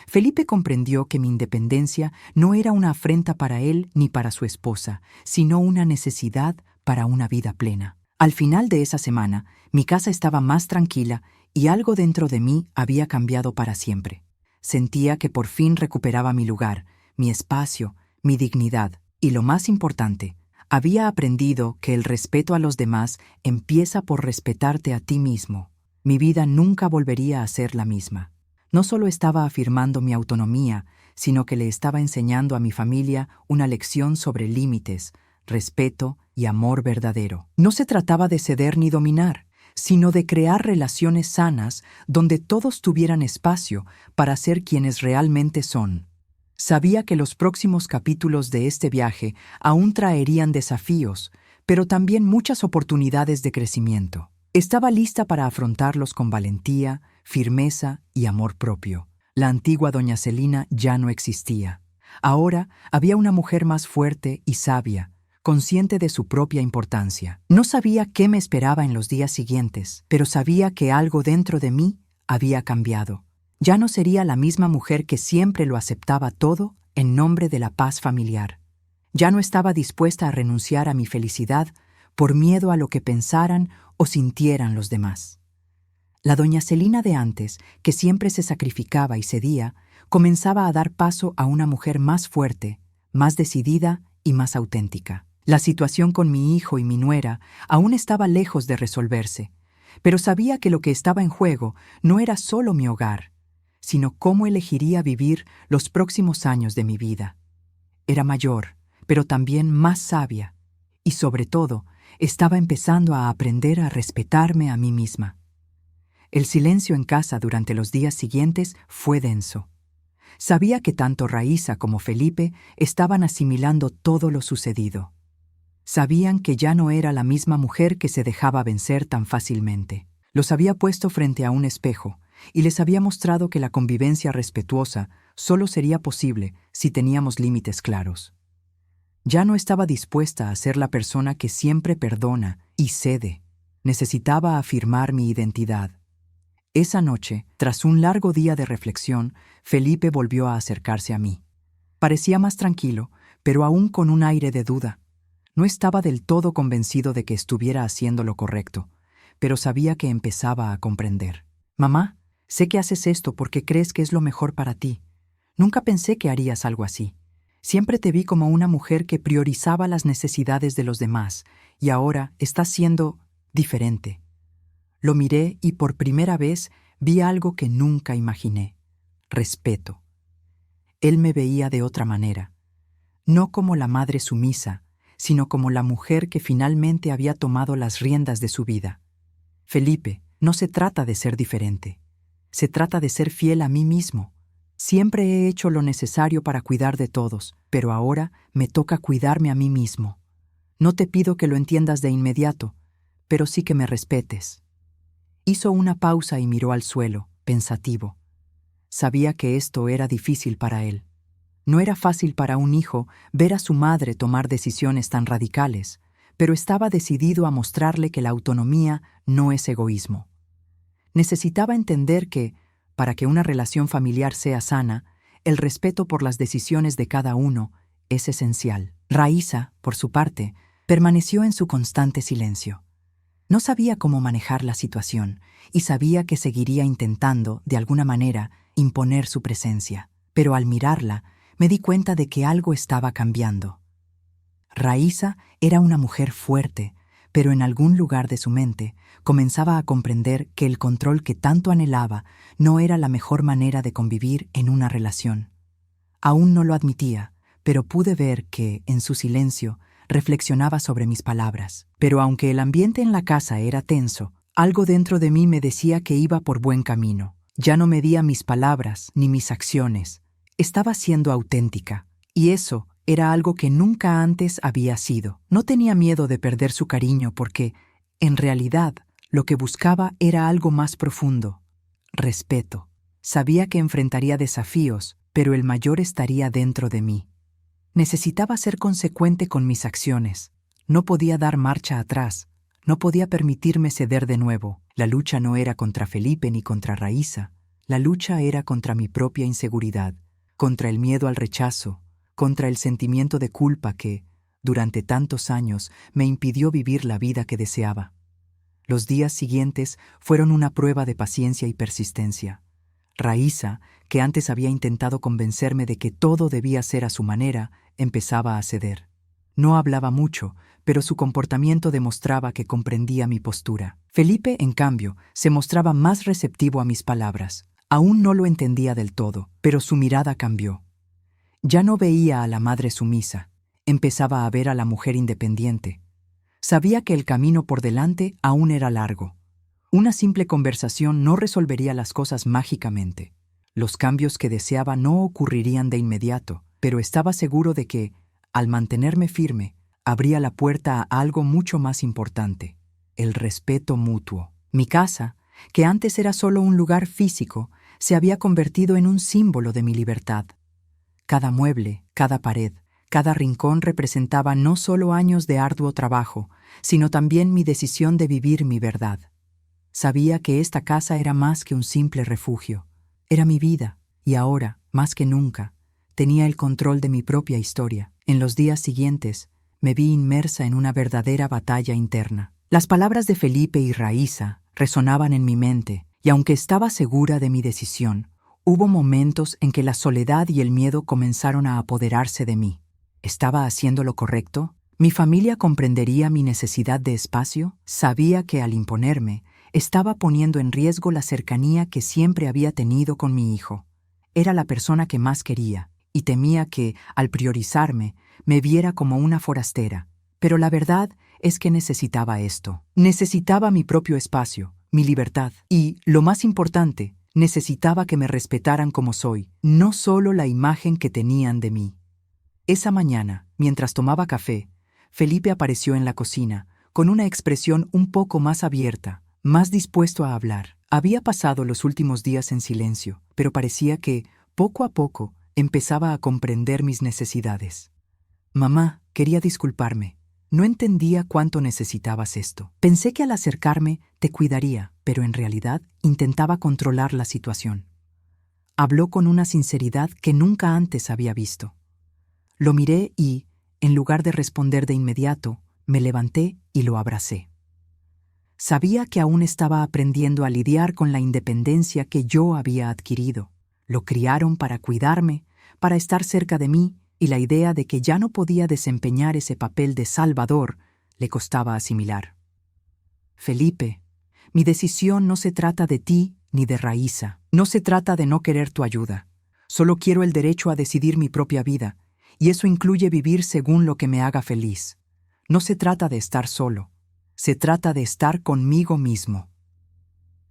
Felipe comprendió que mi independencia no era una afrenta para él ni para su esposa, sino una necesidad para una vida plena. Al final de esa semana, mi casa estaba más tranquila y algo dentro de mí había cambiado para siempre. Sentía que por fin recuperaba mi lugar, mi espacio, mi dignidad y, lo más importante, había aprendido que el respeto a los demás empieza por respetarte a ti mismo. Mi vida nunca volvería a ser la misma. No solo estaba afirmando mi autonomía, sino que le estaba enseñando a mi familia una lección sobre límites, respeto y amor verdadero. No se trataba de ceder ni dominar, sino de crear relaciones sanas donde todos tuvieran espacio para ser quienes realmente son. Sabía que los próximos capítulos de este viaje aún traerían desafíos, pero también muchas oportunidades de crecimiento. Estaba lista para afrontarlos con valentía, firmeza y amor propio. La antigua doña Celina ya no existía. Ahora había una mujer más fuerte y sabia, consciente de su propia importancia. No sabía qué me esperaba en los días siguientes, pero sabía que algo dentro de mí había cambiado. Ya no sería la misma mujer que siempre lo aceptaba todo en nombre de la paz familiar. Ya no estaba dispuesta a renunciar a mi felicidad por miedo a lo que pensaran o sintieran los demás. La doña Celina de antes, que siempre se sacrificaba y cedía, comenzaba a dar paso a una mujer más fuerte, más decidida y más auténtica. La situación con mi hijo y mi nuera aún estaba lejos de resolverse, pero sabía que lo que estaba en juego no era solo mi hogar, sino cómo elegiría vivir los próximos años de mi vida. Era mayor, pero también más sabia, y sobre todo, estaba empezando a aprender a respetarme a mí misma. El silencio en casa durante los días siguientes fue denso. Sabía que tanto Raíssa como Felipe estaban asimilando todo lo sucedido. Sabían que ya no era la misma mujer que se dejaba vencer tan fácilmente. Los había puesto frente a un espejo y les había mostrado que la convivencia respetuosa solo sería posible si teníamos límites claros. Ya no estaba dispuesta a ser la persona que siempre perdona y cede. Necesitaba afirmar mi identidad. Esa noche, tras un largo día de reflexión, Felipe volvió a acercarse a mí. Parecía más tranquilo, pero aún con un aire de duda. No estaba del todo convencido de que estuviera haciendo lo correcto, pero sabía que empezaba a comprender. «Mamá, sé que haces esto porque crees que es lo mejor para ti. Nunca pensé que harías algo así. Siempre te vi como una mujer que priorizaba las necesidades de los demás, y ahora estás siendo diferente». Lo miré y por primera vez vi algo que nunca imaginé: respeto. Él me veía de otra manera, no como la madre sumisa, sino como la mujer que finalmente había tomado las riendas de su vida. «Felipe, no se trata de ser diferente. Se trata de ser fiel a mí mismo. Siempre he hecho lo necesario para cuidar de todos, pero ahora me toca cuidarme a mí mismo. No te pido que lo entiendas de inmediato, pero sí que me respetes». Hizo una pausa y miró al suelo, pensativo. Sabía que esto era difícil para él. No era fácil para un hijo ver a su madre tomar decisiones tan radicales, pero estaba decidido a mostrarle que la autonomía no es egoísmo. Necesitaba entender que, para que una relación familiar sea sana, el respeto por las decisiones de cada uno es esencial. Raíssa, por su parte, permaneció en su constante silencio. No sabía cómo manejar la situación y sabía que seguiría intentando, de alguna manera, imponer su presencia. Pero al mirarla, me di cuenta de que algo estaba cambiando. Raíssa era una mujer fuerte, pero en algún lugar de su mente comenzaba a comprender que el control que tanto anhelaba no era la mejor manera de convivir en una relación. Aún no lo admitía, pero pude ver que, en su silencio, reflexionaba sobre mis palabras. Pero aunque el ambiente en la casa era tenso, algo dentro de mí me decía que iba por buen camino. Ya no medía mis palabras ni mis acciones. Estaba siendo auténtica, y eso era algo que nunca antes había sido. No tenía miedo de perder su cariño porque, en realidad, lo que buscaba era algo más profundo: respeto. Sabía que enfrentaría desafíos, pero el mayor estaría dentro de mí. Necesitaba ser consecuente con mis acciones. No podía dar marcha atrás. No podía permitirme ceder de nuevo. La lucha no era contra Felipe ni contra Raíssa. La lucha era contra mi propia inseguridad, contra el miedo al rechazo, contra el sentimiento de culpa que, durante tantos años, me impidió vivir la vida que deseaba. Los días siguientes fueron una prueba de paciencia y persistencia. Raíssa, que antes había intentado convencerme de que todo debía ser a su manera, empezaba a ceder. No hablaba mucho, pero su comportamiento demostraba que comprendía mi postura. Felipe, en cambio, se mostraba más receptivo a mis palabras. Aún no lo entendía del todo, pero su mirada cambió. Ya no veía a la madre sumisa, empezaba a ver a la mujer independiente. Sabía que el camino por delante aún era largo. Una simple conversación no resolvería las cosas mágicamente. Los cambios que deseaba no ocurrirían de inmediato, pero estaba seguro de que, al mantenerme firme, abría la puerta a algo mucho más importante: el respeto mutuo. Mi casa, que antes era solo un lugar físico, se había convertido en un símbolo de mi libertad. Cada mueble, cada pared, cada rincón representaba no solo años de arduo trabajo, sino también mi decisión de vivir mi verdad. Sabía que esta casa era más que un simple refugio. Era mi vida, y ahora, más que nunca, tenía el control de mi propia historia. En los días siguientes, me vi inmersa en una verdadera batalla interna. Las palabras de Felipe y Raíssa resonaban en mi mente, Y aunque estaba segura de mi decisión, hubo momentos en que la soledad y el miedo comenzaron a apoderarse de mí. ¿Estaba haciendo lo correcto? ¿Mi familia comprendería mi necesidad de espacio? Sabía que al imponerme, estaba poniendo en riesgo la cercanía que siempre había tenido con mi hijo. Era la persona que más quería, y temía que, al priorizarme, me viera como una forastera. Pero la verdad es que necesitaba esto. Necesitaba mi propio espacio, mi libertad, y, lo más importante, necesitaba que me respetaran como soy, no solo la imagen que tenían de mí. Esa mañana, mientras tomaba café, Felipe apareció en la cocina, con una expresión un poco más abierta, más dispuesto a hablar. Había pasado los últimos días en silencio, pero parecía que, poco a poco, empezaba a comprender mis necesidades. Mamá, quería disculparme. No entendía cuánto necesitabas esto. Pensé que al acercarme te cuidaría, pero en realidad intentaba controlar la situación. Habló con una sinceridad que nunca antes había visto. Lo miré y, en lugar de responder de inmediato, me levanté y lo abracé. Sabía que aún estaba aprendiendo a lidiar con la independencia que yo había adquirido. Lo criaron para cuidarme, para estar cerca de mí, y la idea de que ya no podía desempeñar ese papel de salvador le costaba asimilar. Felipe, mi decisión no se trata de ti ni de Raíssa. No se trata de no querer tu ayuda. Solo quiero el derecho a decidir mi propia vida, y eso incluye vivir según lo que me haga feliz. No se trata de estar solo. Se trata de estar conmigo mismo.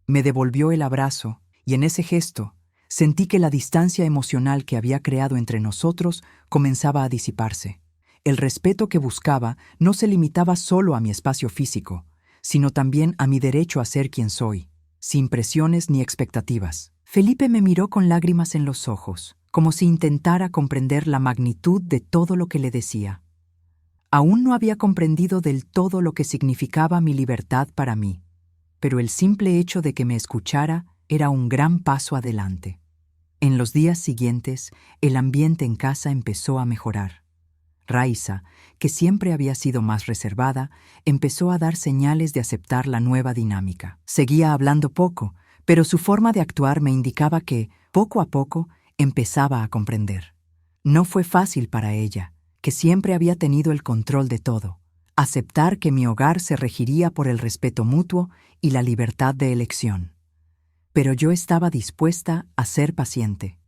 Me devolvió el abrazo, y en ese gesto sentí que la distancia emocional que había creado entre nosotros comenzaba a disiparse. El respeto que buscaba no se limitaba solo a mi espacio físico, sino también a mi derecho a ser quien soy, sin presiones ni expectativas. Felipe me miró con lágrimas en los ojos, como si intentara comprender la magnitud de todo lo que le decía. Aún no había comprendido del todo lo que significaba mi libertad para mí, pero el simple hecho de que me escuchara era un gran paso adelante. En los días siguientes, el ambiente en casa empezó a mejorar. Raíssa, que siempre había sido más reservada, empezó a dar señales de aceptar la nueva dinámica. Seguía hablando poco, pero su forma de actuar me indicaba que, poco a poco, empezaba a comprender. No fue fácil para ella, que siempre había tenido el control de todo, aceptar que mi hogar se regiría por el respeto mutuo y la libertad de elección. Pero yo estaba dispuesta a ser paciente.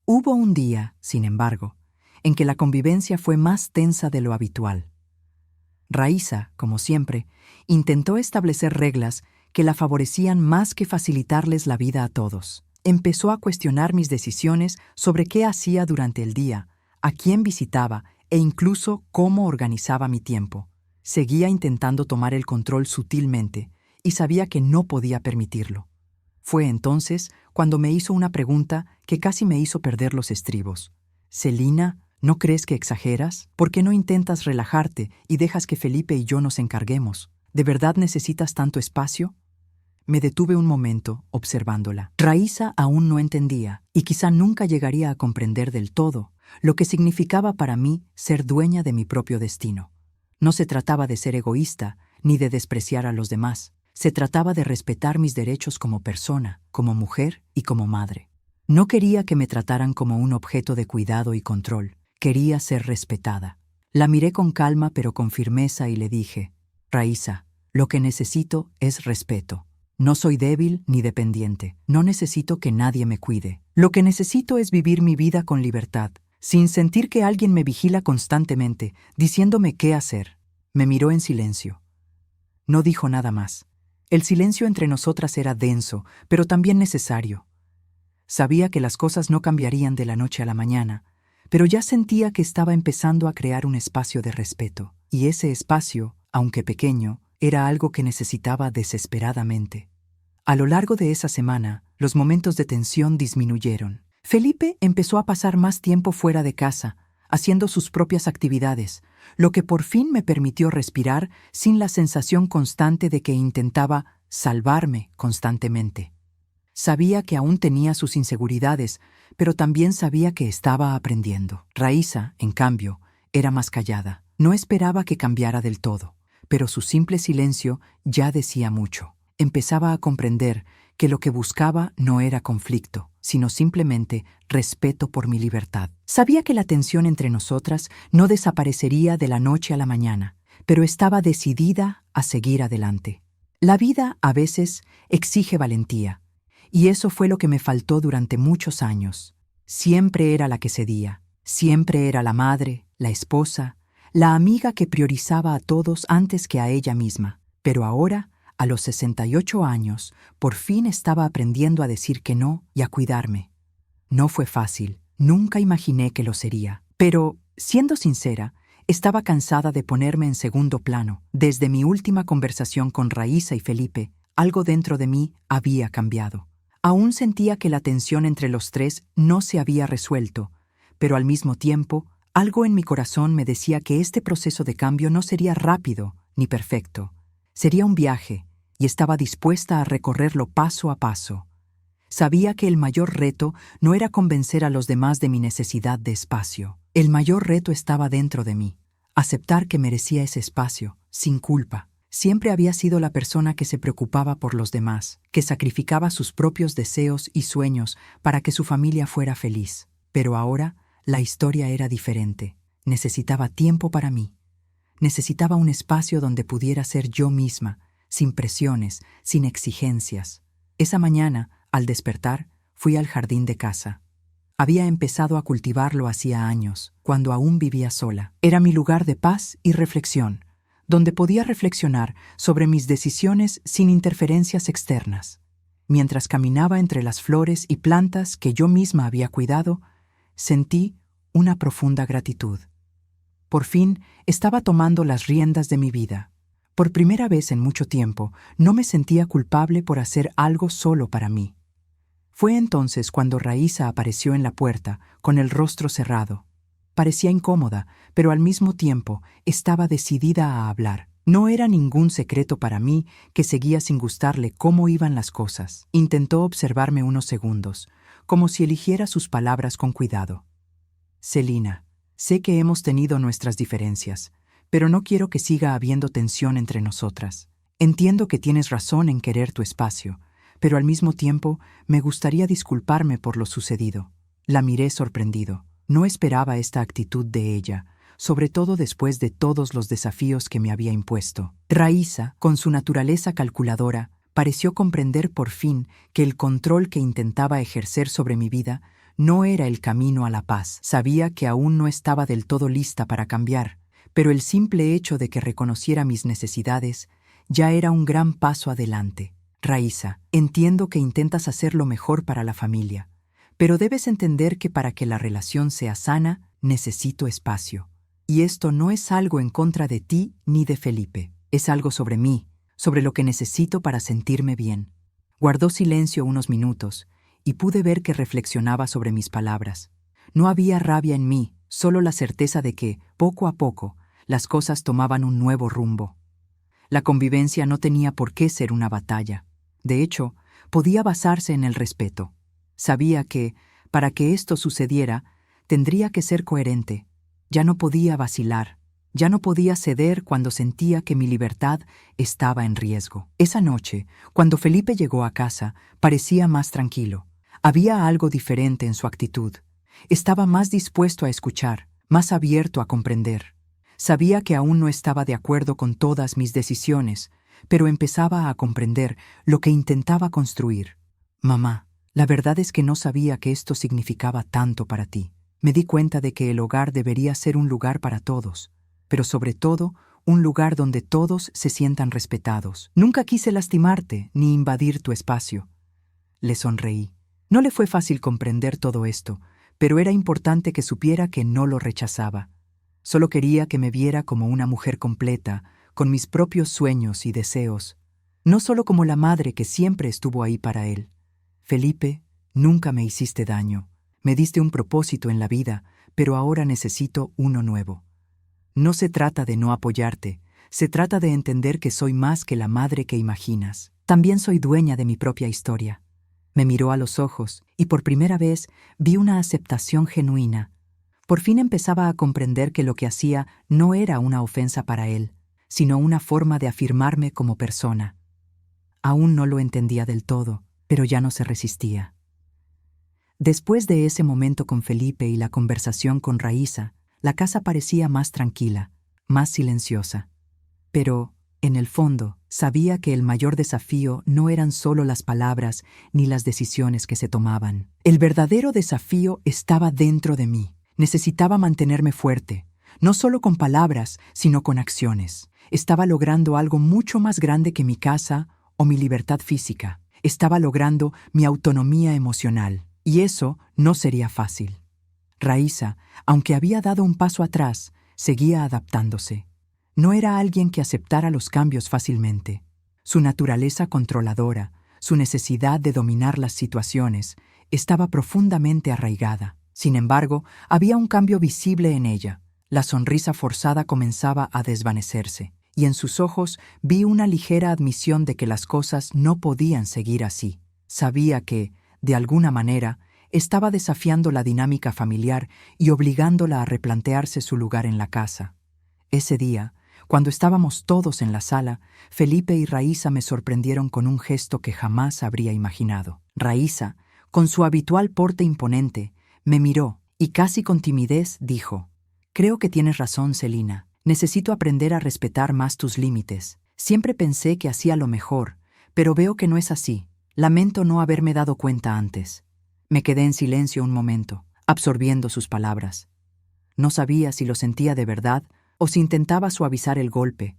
Hubo un día, sin embargo, en que la convivencia fue más tensa de lo habitual. Raíssa, como siempre, intentó establecer reglas que la favorecían más que facilitarles la vida a todos. Empezó a cuestionar mis decisiones sobre qué hacía durante el día, a quién visitaba e incluso cómo organizaba mi tiempo. Seguía intentando tomar el control sutilmente y sabía que no podía permitirlo. Fue entonces cuando me hizo una pregunta que casi me hizo perder los estribos. «Celina, ¿no crees que exageras? ¿Por qué no intentas relajarte y dejas que Felipe y yo nos encarguemos? ¿De verdad necesitas tanto espacio?» Me detuve un momento observándola. Raíssa aún no entendía, y quizá nunca llegaría a comprender del todo, lo que significaba para mí ser dueña de mi propio destino. No se trataba de ser egoísta, ni de despreciar a los demás. Se trataba de respetar mis derechos como persona, como mujer y como madre. No quería que me trataran como un objeto de cuidado y control. Quería ser respetada. La miré con calma pero con firmeza y le dije: «Raíssa, lo que necesito es respeto. No soy débil ni dependiente. No necesito que nadie me cuide. Lo que necesito es vivir mi vida con libertad, sin sentir que alguien me vigila constantemente, diciéndome qué hacer». Me miró en silencio. No dijo nada más. El silencio entre nosotras era denso, pero también necesario. Sabía que las cosas no cambiarían de la noche a la mañana, pero ya sentía que estaba empezando a crear un espacio de respeto, y ese espacio, aunque pequeño, era algo que necesitaba desesperadamente. A lo largo de esa semana, los momentos de tensión disminuyeron. Felipe empezó a pasar más tiempo fuera de casa, haciendo sus propias actividades, lo que por fin me permitió respirar sin la sensación constante de que intentaba salvarme constantemente. Sabía que aún tenía sus inseguridades, pero también sabía que estaba aprendiendo. Raíssa, en cambio, era más callada. No esperaba que cambiara del todo, pero su simple silencio ya decía mucho. Empezaba a comprender que lo que buscaba no era conflicto, sino simplemente respeto por mi libertad. Sabía que la tensión entre nosotras no desaparecería de la noche a la mañana, pero estaba decidida a seguir adelante. La vida, a veces, exige valentía, y eso fue lo que me faltó durante muchos años. Siempre era la que cedía, siempre era la madre, la esposa, la amiga que priorizaba a todos antes que a ella misma. Pero ahora, a los 68 años, por fin estaba aprendiendo a decir que no y a cuidarme. No fue fácil, nunca imaginé que lo sería. Pero, siendo sincera, estaba cansada de ponerme en segundo plano. Desde mi última conversación con Raíssa y Felipe, algo dentro de mí había cambiado. Aún sentía que la tensión entre los tres no se había resuelto, pero al mismo tiempo, algo en mi corazón me decía que este proceso de cambio no sería rápido ni perfecto. Sería un viaje, y estaba dispuesta a recorrerlo paso a paso. Sabía que el mayor reto no era convencer a los demás de mi necesidad de espacio. El mayor reto estaba dentro de mí, aceptar que merecía ese espacio, sin culpa. Siempre había sido la persona que se preocupaba por los demás, que sacrificaba sus propios deseos y sueños para que su familia fuera feliz. Pero ahora, la historia era diferente. Necesitaba tiempo para mí. Necesitaba un espacio donde pudiera ser yo misma, sin presiones, sin exigencias. Esa mañana, al despertar, fui al jardín de casa. Había empezado a cultivarlo hacía años, cuando aún vivía sola. Era mi lugar de paz y reflexión, donde podía reflexionar sobre mis decisiones sin interferencias externas. Mientras caminaba entre las flores y plantas que yo misma había cuidado, sentí una profunda gratitud. Por fin estaba tomando las riendas de mi vida. Por primera vez en mucho tiempo, no me sentía culpable por hacer algo solo para mí. Fue entonces cuando Raíssa apareció en la puerta, con el rostro cerrado. Parecía incómoda, pero al mismo tiempo estaba decidida a hablar. No era ningún secreto para mí que seguía sin gustarle cómo iban las cosas. Intentó observarme unos segundos, como si eligiera sus palabras con cuidado. Celina, sé que hemos tenido nuestras diferencias, pero no quiero que siga habiendo tensión entre nosotras. Entiendo que tienes razón en querer tu espacio, pero al mismo tiempo me gustaría disculparme por lo sucedido. La miré sorprendido. No esperaba esta actitud de ella, sobre todo después de todos los desafíos que me había impuesto. Raíssa, con su naturaleza calculadora, pareció comprender por fin que el control que intentaba ejercer sobre mi vida no era el camino a la paz. Sabía que aún no estaba del todo lista para cambiar, pero el simple hecho de que reconociera mis necesidades ya era un gran paso adelante. Raíssa, entiendo que intentas hacer lo mejor para la familia, pero debes entender que para que la relación sea sana, necesito espacio. Y esto no es algo en contra de ti ni de Felipe. Es algo sobre mí, sobre lo que necesito para sentirme bien. Guardó silencio unos minutos, y pude ver que reflexionaba sobre mis palabras. No había rabia en mí, solo la certeza de que, poco a poco, las cosas tomaban un nuevo rumbo. La convivencia no tenía por qué ser una batalla. De hecho, podía basarse en el respeto. Sabía que, para que esto sucediera, tendría que ser coherente. Ya no podía vacilar, ya no podía ceder cuando sentía que mi libertad estaba en riesgo. Esa noche, cuando Felipe llegó a casa, parecía más tranquilo. Había algo diferente en su actitud. Estaba más dispuesto a escuchar, más abierto a comprender. Sabía que aún no estaba de acuerdo con todas mis decisiones, pero empezaba a comprender lo que intentaba construir. Mamá, la verdad es que no sabía que esto significaba tanto para ti. Me di cuenta de que el hogar debería ser un lugar para todos, pero sobre todo, un lugar donde todos se sientan respetados. Nunca quise lastimarte ni invadir tu espacio. Le sonreí. No le fue fácil comprender todo esto, pero era importante que supiera que no lo rechazaba. Solo quería que me viera como una mujer completa, con mis propios sueños y deseos, no solo como la madre que siempre estuvo ahí para él. Felipe, nunca me hiciste daño. Me diste un propósito en la vida, pero ahora necesito uno nuevo. No se trata de no apoyarte, se trata de entender que soy más que la madre que imaginas. También soy dueña de mi propia historia. Me miró a los ojos y por primera vez vi una aceptación genuina. Por fin empezaba a comprender que lo que hacía no era una ofensa para él, sino una forma de afirmarme como persona. Aún no lo entendía del todo, pero ya no se resistía. Después de ese momento con Felipe y la conversación con Raíssa, la casa parecía más tranquila, más silenciosa. Pero, en el fondo, sabía que el mayor desafío no eran solo las palabras ni las decisiones que se tomaban. El verdadero desafío estaba dentro de mí. Necesitaba mantenerme fuerte, no solo con palabras, sino con acciones. Estaba logrando algo mucho más grande que mi casa o mi libertad física. Estaba logrando mi autonomía emocional. Y eso no sería fácil. Raíssa, aunque había dado un paso atrás, seguía adaptándose. No era alguien que aceptara los cambios fácilmente. Su naturaleza controladora, su necesidad de dominar las situaciones, estaba profundamente arraigada. Sin embargo, había un cambio visible en ella. La sonrisa forzada comenzaba a desvanecerse, y en sus ojos vi una ligera admisión de que las cosas no podían seguir así. Sabía que, de alguna manera, estaba desafiando la dinámica familiar y obligándola a replantearse su lugar en la casa. Ese día, cuando estábamos todos en la sala, Felipe y Raíssa me sorprendieron con un gesto que jamás habría imaginado. Raíssa, con su habitual porte imponente, me miró y casi con timidez dijo: «Creo que tienes razón, Celina. Necesito aprender a respetar más tus límites. Siempre pensé que hacía lo mejor, pero veo que no es así. Lamento no haberme dado cuenta antes». Me quedé en silencio un momento, absorbiendo sus palabras. No sabía si lo sentía de verdad o si intentaba suavizar el golpe,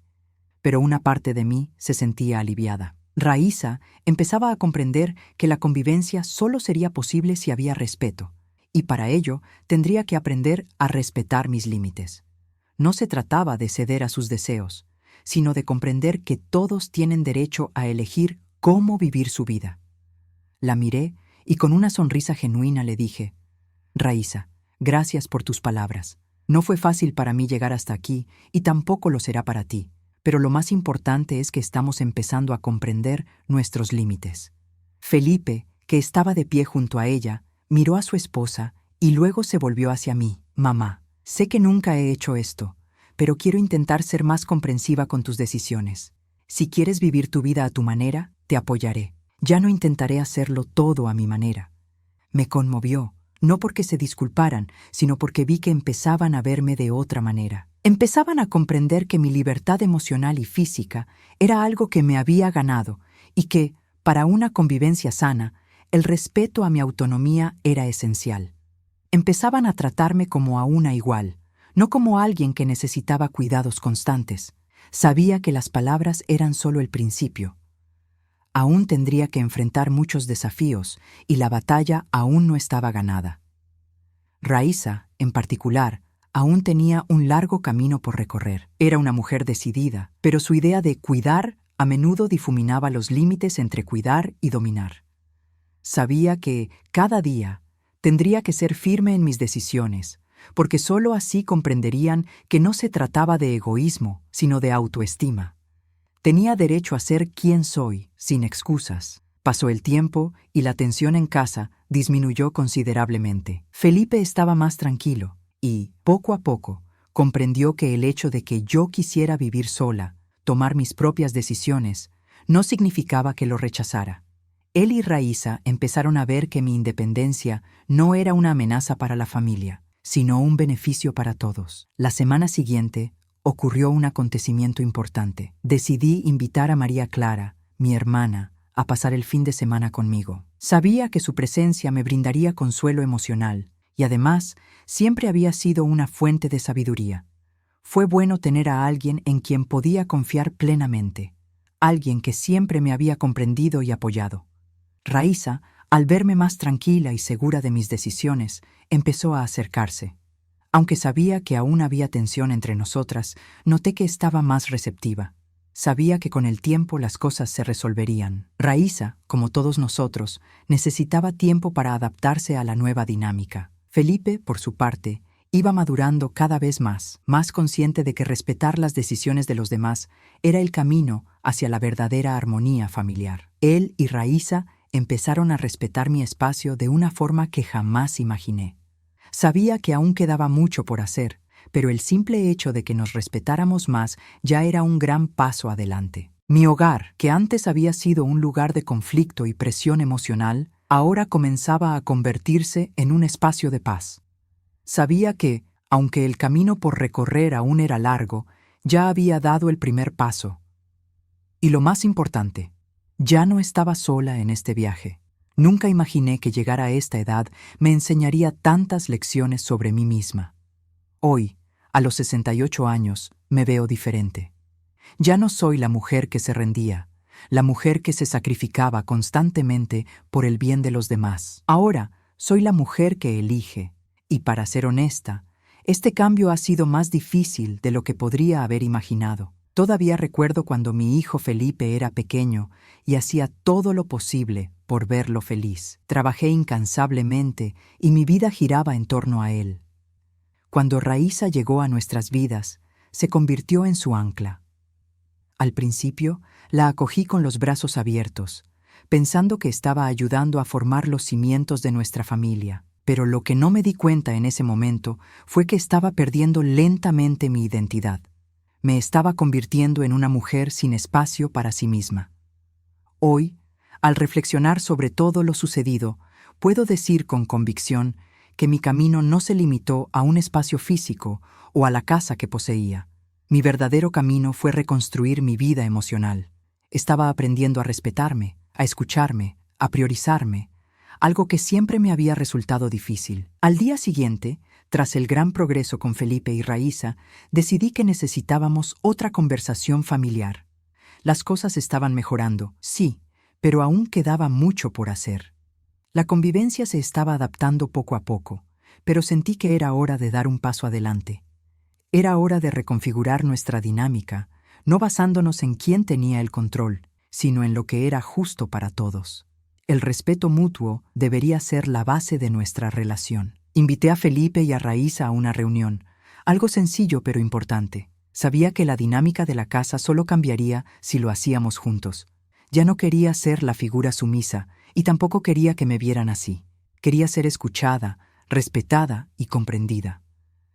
pero una parte de mí se sentía aliviada. Raíssa empezaba a comprender que la convivencia solo sería posible si había respeto, y para ello tendría que aprender a respetar mis límites. No se trataba de ceder a sus deseos, sino de comprender que todos tienen derecho a elegir cómo vivir su vida. La miré y con una sonrisa genuina le dije: «Raíssa, gracias por tus palabras. No fue fácil para mí llegar hasta aquí y tampoco lo será para ti, pero lo más importante es que estamos empezando a comprender nuestros límites». Felipe, que estaba de pie junto a ella, miró a su esposa y luego se volvió hacia mí. «Mamá, sé que nunca he hecho esto, pero quiero intentar ser más comprensiva con tus decisiones. Si quieres vivir tu vida a tu manera, te apoyaré. Ya no intentaré hacerlo todo a mi manera». Me conmovió, no porque se disculparan, sino porque vi que empezaban a verme de otra manera. Empezaban a comprender que mi libertad emocional y física era algo que me había ganado y que, para una convivencia sana, el respeto a mi autonomía era esencial. Empezaban a tratarme como a una igual, no como alguien que necesitaba cuidados constantes. Sabía que las palabras eran solo el principio. Aún tendría que enfrentar muchos desafíos y la batalla aún no estaba ganada. Raíssa, en particular, aún tenía un largo camino por recorrer. Era una mujer decidida, pero su idea de cuidar a menudo difuminaba los límites entre cuidar y dominar. Sabía que, cada día, tendría que ser firme en mis decisiones, porque sólo así comprenderían que no se trataba de egoísmo, sino de autoestima. Tenía derecho a ser quien soy, sin excusas. Pasó el tiempo y la tensión en casa disminuyó considerablemente. Felipe estaba más tranquilo y, poco a poco, comprendió que el hecho de que yo quisiera vivir sola, tomar mis propias decisiones, no significaba que lo rechazara. Él y Raíssa empezaron a ver que mi independencia no era una amenaza para la familia, sino un beneficio para todos. La semana siguiente, ocurrió un acontecimiento importante. Decidí invitar a María Clara, mi hermana, a pasar el fin de semana conmigo. Sabía que su presencia me brindaría consuelo emocional y además siempre había sido una fuente de sabiduría. Fue bueno tener a alguien en quien podía confiar plenamente, alguien que siempre me había comprendido y apoyado. Raíssa, al verme más tranquila y segura de mis decisiones, empezó a acercarse. Aunque sabía que aún había tensión entre nosotras, noté que estaba más receptiva. Sabía que con el tiempo las cosas se resolverían. Raíssa, como todos nosotros, necesitaba tiempo para adaptarse a la nueva dinámica. Felipe, por su parte, iba madurando cada vez más consciente de que respetar las decisiones de los demás era el camino hacia la verdadera armonía familiar. Él y Raíssa empezaron a respetar mi espacio de una forma que jamás imaginé. Sabía que aún quedaba mucho por hacer, pero el simple hecho de que nos respetáramos más ya era un gran paso adelante. Mi hogar, que antes había sido un lugar de conflicto y presión emocional, ahora comenzaba a convertirse en un espacio de paz. Sabía que, aunque el camino por recorrer aún era largo, ya había dado el primer paso. Y lo más importante, ya no estaba sola en este viaje. Nunca imaginé que llegar a esta edad me enseñaría tantas lecciones sobre mí misma. Hoy, a los 68 años, me veo diferente. Ya no soy la mujer que se rendía, la mujer que se sacrificaba constantemente por el bien de los demás. Ahora, soy la mujer que elige, y para ser honesta, este cambio ha sido más difícil de lo que podría haber imaginado. Todavía recuerdo cuando mi hijo Felipe era pequeño y hacía todo lo posible por verlo feliz. Trabajé incansablemente y mi vida giraba en torno a él. Cuando Raíssa llegó a nuestras vidas, se convirtió en su ancla. Al principio, la acogí con los brazos abiertos, pensando que estaba ayudando a formar los cimientos de nuestra familia. Pero lo que no me di cuenta en ese momento fue que estaba perdiendo lentamente mi identidad. Me estaba convirtiendo en una mujer sin espacio para sí misma. Hoy, al reflexionar sobre todo lo sucedido, puedo decir con convicción que mi camino no se limitó a un espacio físico o a la casa que poseía. Mi verdadero camino fue reconstruir mi vida emocional. Estaba aprendiendo a respetarme, a escucharme, a priorizarme, algo que siempre me había resultado difícil. Al día siguiente, tras el gran progreso con Felipe y Raíssa, decidí que necesitábamos otra conversación familiar. Las cosas estaban mejorando, sí, pero aún quedaba mucho por hacer. La convivencia se estaba adaptando poco a poco, pero sentí que era hora de dar un paso adelante. Era hora de reconfigurar nuestra dinámica, no basándonos en quién tenía el control, sino en lo que era justo para todos. El respeto mutuo debería ser la base de nuestra relación. Invité a Felipe y a Raíssa a una reunión, algo sencillo pero importante. Sabía que la dinámica de la casa solo cambiaría si lo hacíamos juntos. Ya no quería ser la figura sumisa y tampoco quería que me vieran así. Quería ser escuchada, respetada y comprendida.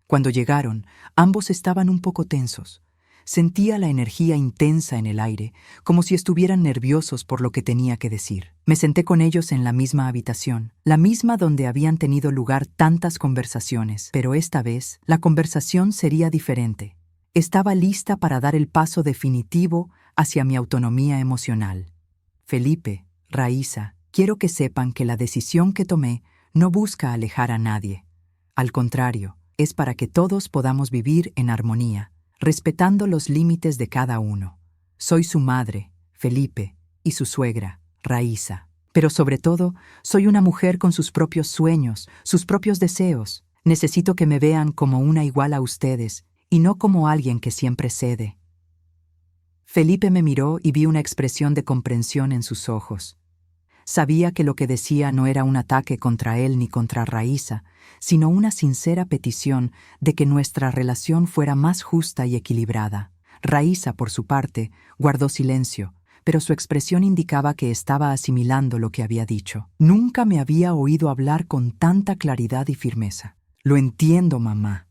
Cuando llegaron, ambos estaban un poco tensos. Sentía la energía intensa en el aire, como si estuvieran nerviosos por lo que tenía que decir. Me senté con ellos en la misma habitación, la misma donde habían tenido lugar tantas conversaciones, pero esta vez la conversación sería diferente. Estaba lista para dar el paso definitivo hacia mi autonomía emocional. Felipe, Raíssa, quiero que sepan que la decisión que tomé no busca alejar a nadie. Al contrario, es para que todos podamos vivir en armonía, respetando los límites de cada uno. Soy su madre, Felipe, y su suegra, Raíssa. Pero sobre todo, soy una mujer con sus propios sueños, sus propios deseos. Necesito que me vean como una igual a ustedes, y no como alguien que siempre cede. Felipe me miró y vi una expresión de comprensión en sus ojos. Sabía que lo que decía no era un ataque contra él ni contra Raíssa, sino una sincera petición de que nuestra relación fuera más justa y equilibrada. Raíssa, por su parte, guardó silencio, pero su expresión indicaba que estaba asimilando lo que había dicho. Nunca me había oído hablar con tanta claridad y firmeza. Lo entiendo, mamá.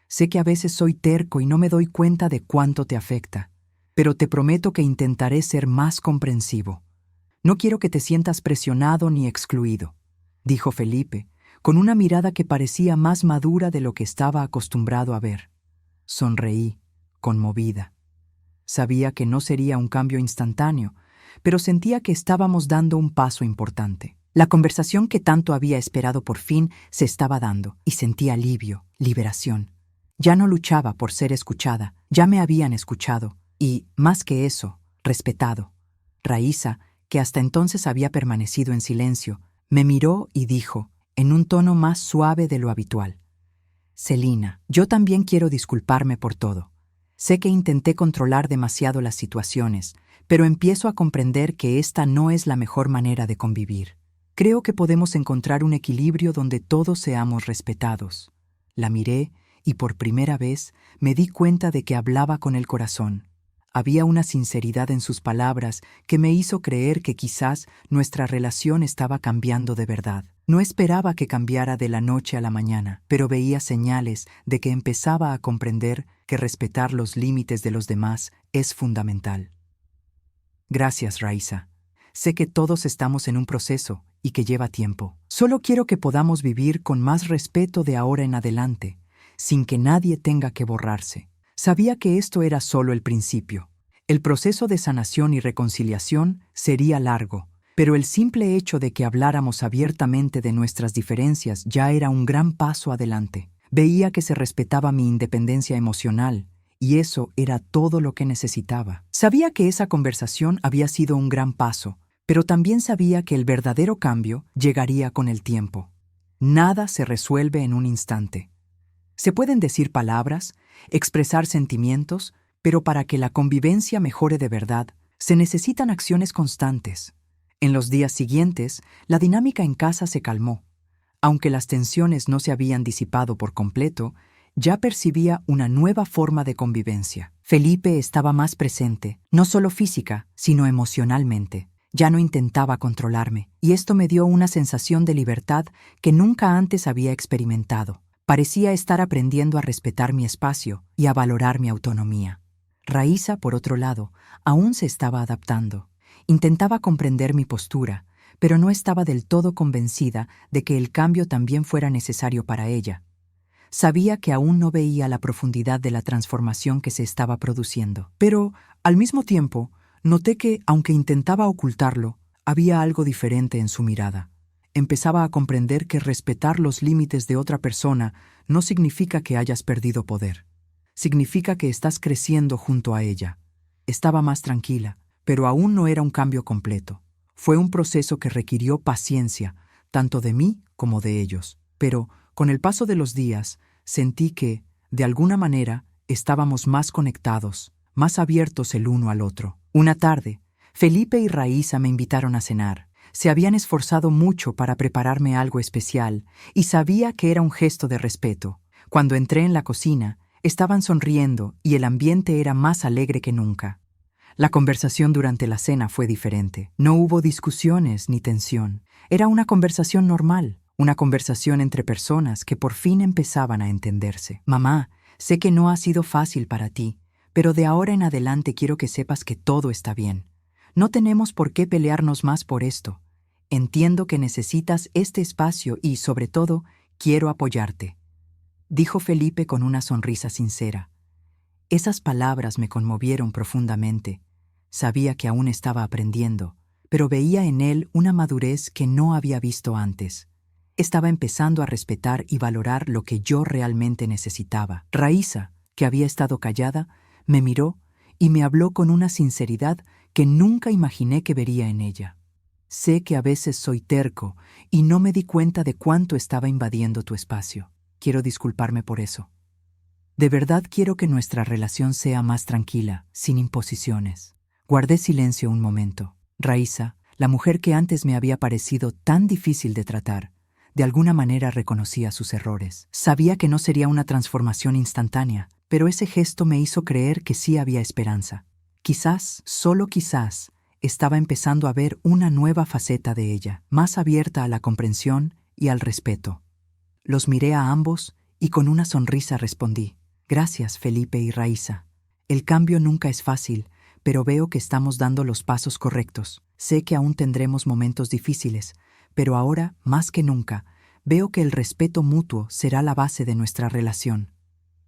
Sé que a veces soy terco y no me doy cuenta de cuánto te afecta, pero te prometo que intentaré ser más comprensivo. No quiero que te sientas presionado ni excluido, dijo Felipe, con una mirada que parecía más madura de lo que estaba acostumbrado a ver. Sonreí, conmovida. Sabía que no sería un cambio instantáneo, pero sentía que estábamos dando un paso importante. La conversación que tanto había esperado por fin se estaba dando, y sentí alivio, liberación. Ya no luchaba por ser escuchada, ya me habían escuchado, y, más que eso, respetado. Raíssa, que hasta entonces había permanecido en silencio, me miró y dijo, en un tono más suave de lo habitual: Celina, yo también quiero disculparme por todo. Sé que intenté controlar demasiado las situaciones, pero empiezo a comprender que esta no es la mejor manera de convivir. Creo que podemos encontrar un equilibrio donde todos seamos respetados. La miré y por primera vez me di cuenta de que hablaba con el corazón. Había una sinceridad en sus palabras que me hizo creer que quizás nuestra relación estaba cambiando de verdad. No esperaba que cambiara de la noche a la mañana, pero veía señales de que empezaba a comprender que respetar los límites de los demás es fundamental. Gracias, Raíssa. Sé que todos estamos en un proceso y que lleva tiempo. Solo quiero que podamos vivir con más respeto de ahora en adelante, sin que nadie tenga que borrarse. Sabía que esto era solo el principio. El proceso de sanación y reconciliación sería largo, pero el simple hecho de que habláramos abiertamente de nuestras diferencias ya era un gran paso adelante. Veía que se respetaba mi independencia emocional, y eso era todo lo que necesitaba. Sabía que esa conversación había sido un gran paso, pero también sabía que el verdadero cambio llegaría con el tiempo. Nada se resuelve en un instante. Se pueden decir palabras, expresar sentimientos, pero para que la convivencia mejore de verdad, se necesitan acciones constantes. En los días siguientes, la dinámica en casa se calmó. Aunque las tensiones no se habían disipado por completo, ya percibía una nueva forma de convivencia. Felipe estaba más presente, no solo física, sino emocionalmente. Ya no intentaba controlarme, y esto me dio una sensación de libertad que nunca antes había experimentado. Parecía estar aprendiendo a respetar mi espacio y a valorar mi autonomía. Raíssa, por otro lado, aún se estaba adaptando. Intentaba comprender mi postura, pero no estaba del todo convencida de que el cambio también fuera necesario para ella. Sabía que aún no veía la profundidad de la transformación que se estaba produciendo. Pero, al mismo tiempo, noté que, aunque intentaba ocultarlo, había algo diferente en su mirada. Empezaba a comprender que respetar los límites de otra persona no significa que hayas perdido poder. Significa que estás creciendo junto a ella. Estaba más tranquila, pero aún no era un cambio completo. Fue un proceso que requirió paciencia, tanto de mí como de ellos. Pero, con el paso de los días, sentí que, de alguna manera, estábamos más conectados, más abiertos el uno al otro. Una tarde, Felipe y Raíssa me invitaron a cenar. Se habían esforzado mucho para prepararme algo especial, y sabía que era un gesto de respeto. Cuando entré en la cocina, estaban sonriendo y el ambiente era más alegre que nunca. La conversación durante la cena fue diferente. No hubo discusiones ni tensión. Era una conversación normal, una conversación entre personas que por fin empezaban a entenderse. Mamá, sé que no ha sido fácil para ti, pero de ahora en adelante quiero que sepas que todo está bien. No tenemos por qué pelearnos más por esto. Entiendo que necesitas este espacio y, sobre todo, quiero apoyarte, dijo Felipe con una sonrisa sincera. Esas palabras me conmovieron profundamente. Sabía que aún estaba aprendiendo, pero veía en él una madurez que no había visto antes. Estaba empezando a respetar y valorar lo que yo realmente necesitaba. Raíssa, que había estado callada, me miró y me habló con una sinceridad que nunca imaginé que vería en ella. Sé que a veces soy terco y no me di cuenta de cuánto estaba invadiendo tu espacio. Quiero disculparme por eso. De verdad quiero que nuestra relación sea más tranquila, sin imposiciones. Guardé silencio un momento. Raíssa, la mujer que antes me había parecido tan difícil de tratar, de alguna manera reconocía sus errores. Sabía que no sería una transformación instantánea, pero ese gesto me hizo creer que sí había esperanza. Quizás, solo quizás, estaba empezando a ver una nueva faceta de ella, más abierta a la comprensión y al respeto. Los miré a ambos y con una sonrisa respondí: Gracias, Felipe y Raíssa. El cambio nunca es fácil, pero veo que estamos dando los pasos correctos. Sé que aún tendremos momentos difíciles, pero ahora, más que nunca, veo que el respeto mutuo será la base de nuestra relación.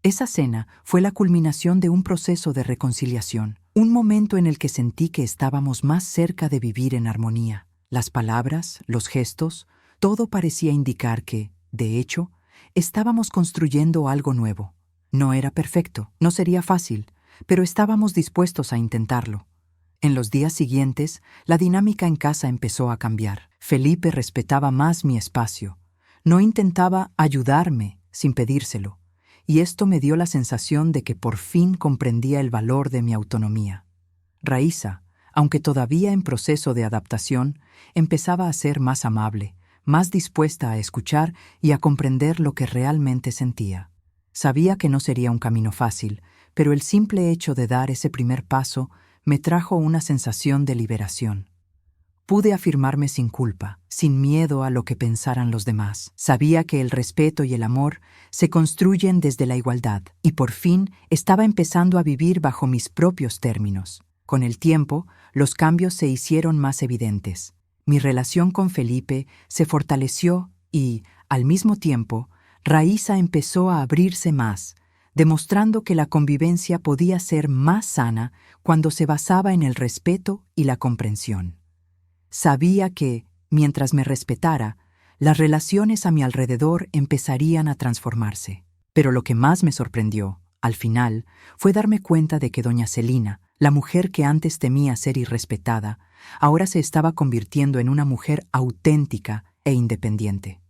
Esa cena fue la culminación de un proceso de reconciliación, un momento en el que sentí que estábamos más cerca de vivir en armonía. Las palabras, los gestos, todo parecía indicar que, de hecho, estábamos construyendo algo nuevo. No era perfecto, no sería fácil, pero estábamos dispuestos a intentarlo. En los días siguientes, la dinámica en casa empezó a cambiar. Felipe respetaba más mi espacio. No intentaba ayudarme sin pedírselo, y esto me dio la sensación de que por fin comprendía el valor de mi autonomía. Raíssa, aunque todavía en proceso de adaptación, empezaba a ser más amable, más dispuesta a escuchar y a comprender lo que realmente sentía. Sabía que no sería un camino fácil, pero el simple hecho de dar ese primer paso me trajo una sensación de liberación. Pude afirmarme sin culpa, sin miedo a lo que pensaran los demás. Sabía que el respeto y el amor se construyen desde la igualdad, y por fin estaba empezando a vivir bajo mis propios términos. Con el tiempo, los cambios se hicieron más evidentes. Mi relación con Felipe se fortaleció y, al mismo tiempo, Raíza empezó a abrirse más, demostrando que la convivencia podía ser más sana cuando se basaba en el respeto y la comprensión. Sabía que, mientras me respetara, las relaciones a mi alrededor empezarían a transformarse. Pero lo que más me sorprendió, al final, fue darme cuenta de que doña Celina, la mujer que antes temía ser irrespetada, ahora se estaba convirtiendo en una mujer auténtica e independiente.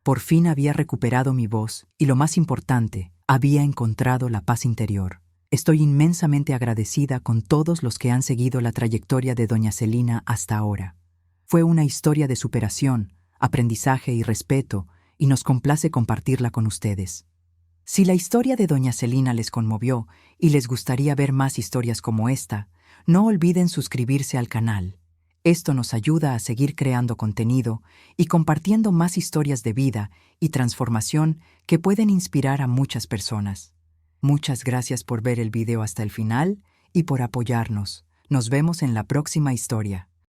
Por fin había recuperado mi voz y, lo más importante, había encontrado la paz interior. Estoy inmensamente agradecida con todos los que han seguido la trayectoria de doña Celina hasta ahora. Fue una historia de superación, aprendizaje y respeto, y nos complace compartirla con ustedes. Si la historia de doña Celina les conmovió y les gustaría ver más historias como esta, no olviden suscribirse al canal. Esto nos ayuda a seguir creando contenido y compartiendo más historias de vida y transformación que pueden inspirar a muchas personas. Muchas gracias por ver el video hasta el final y por apoyarnos. Nos vemos en la próxima historia.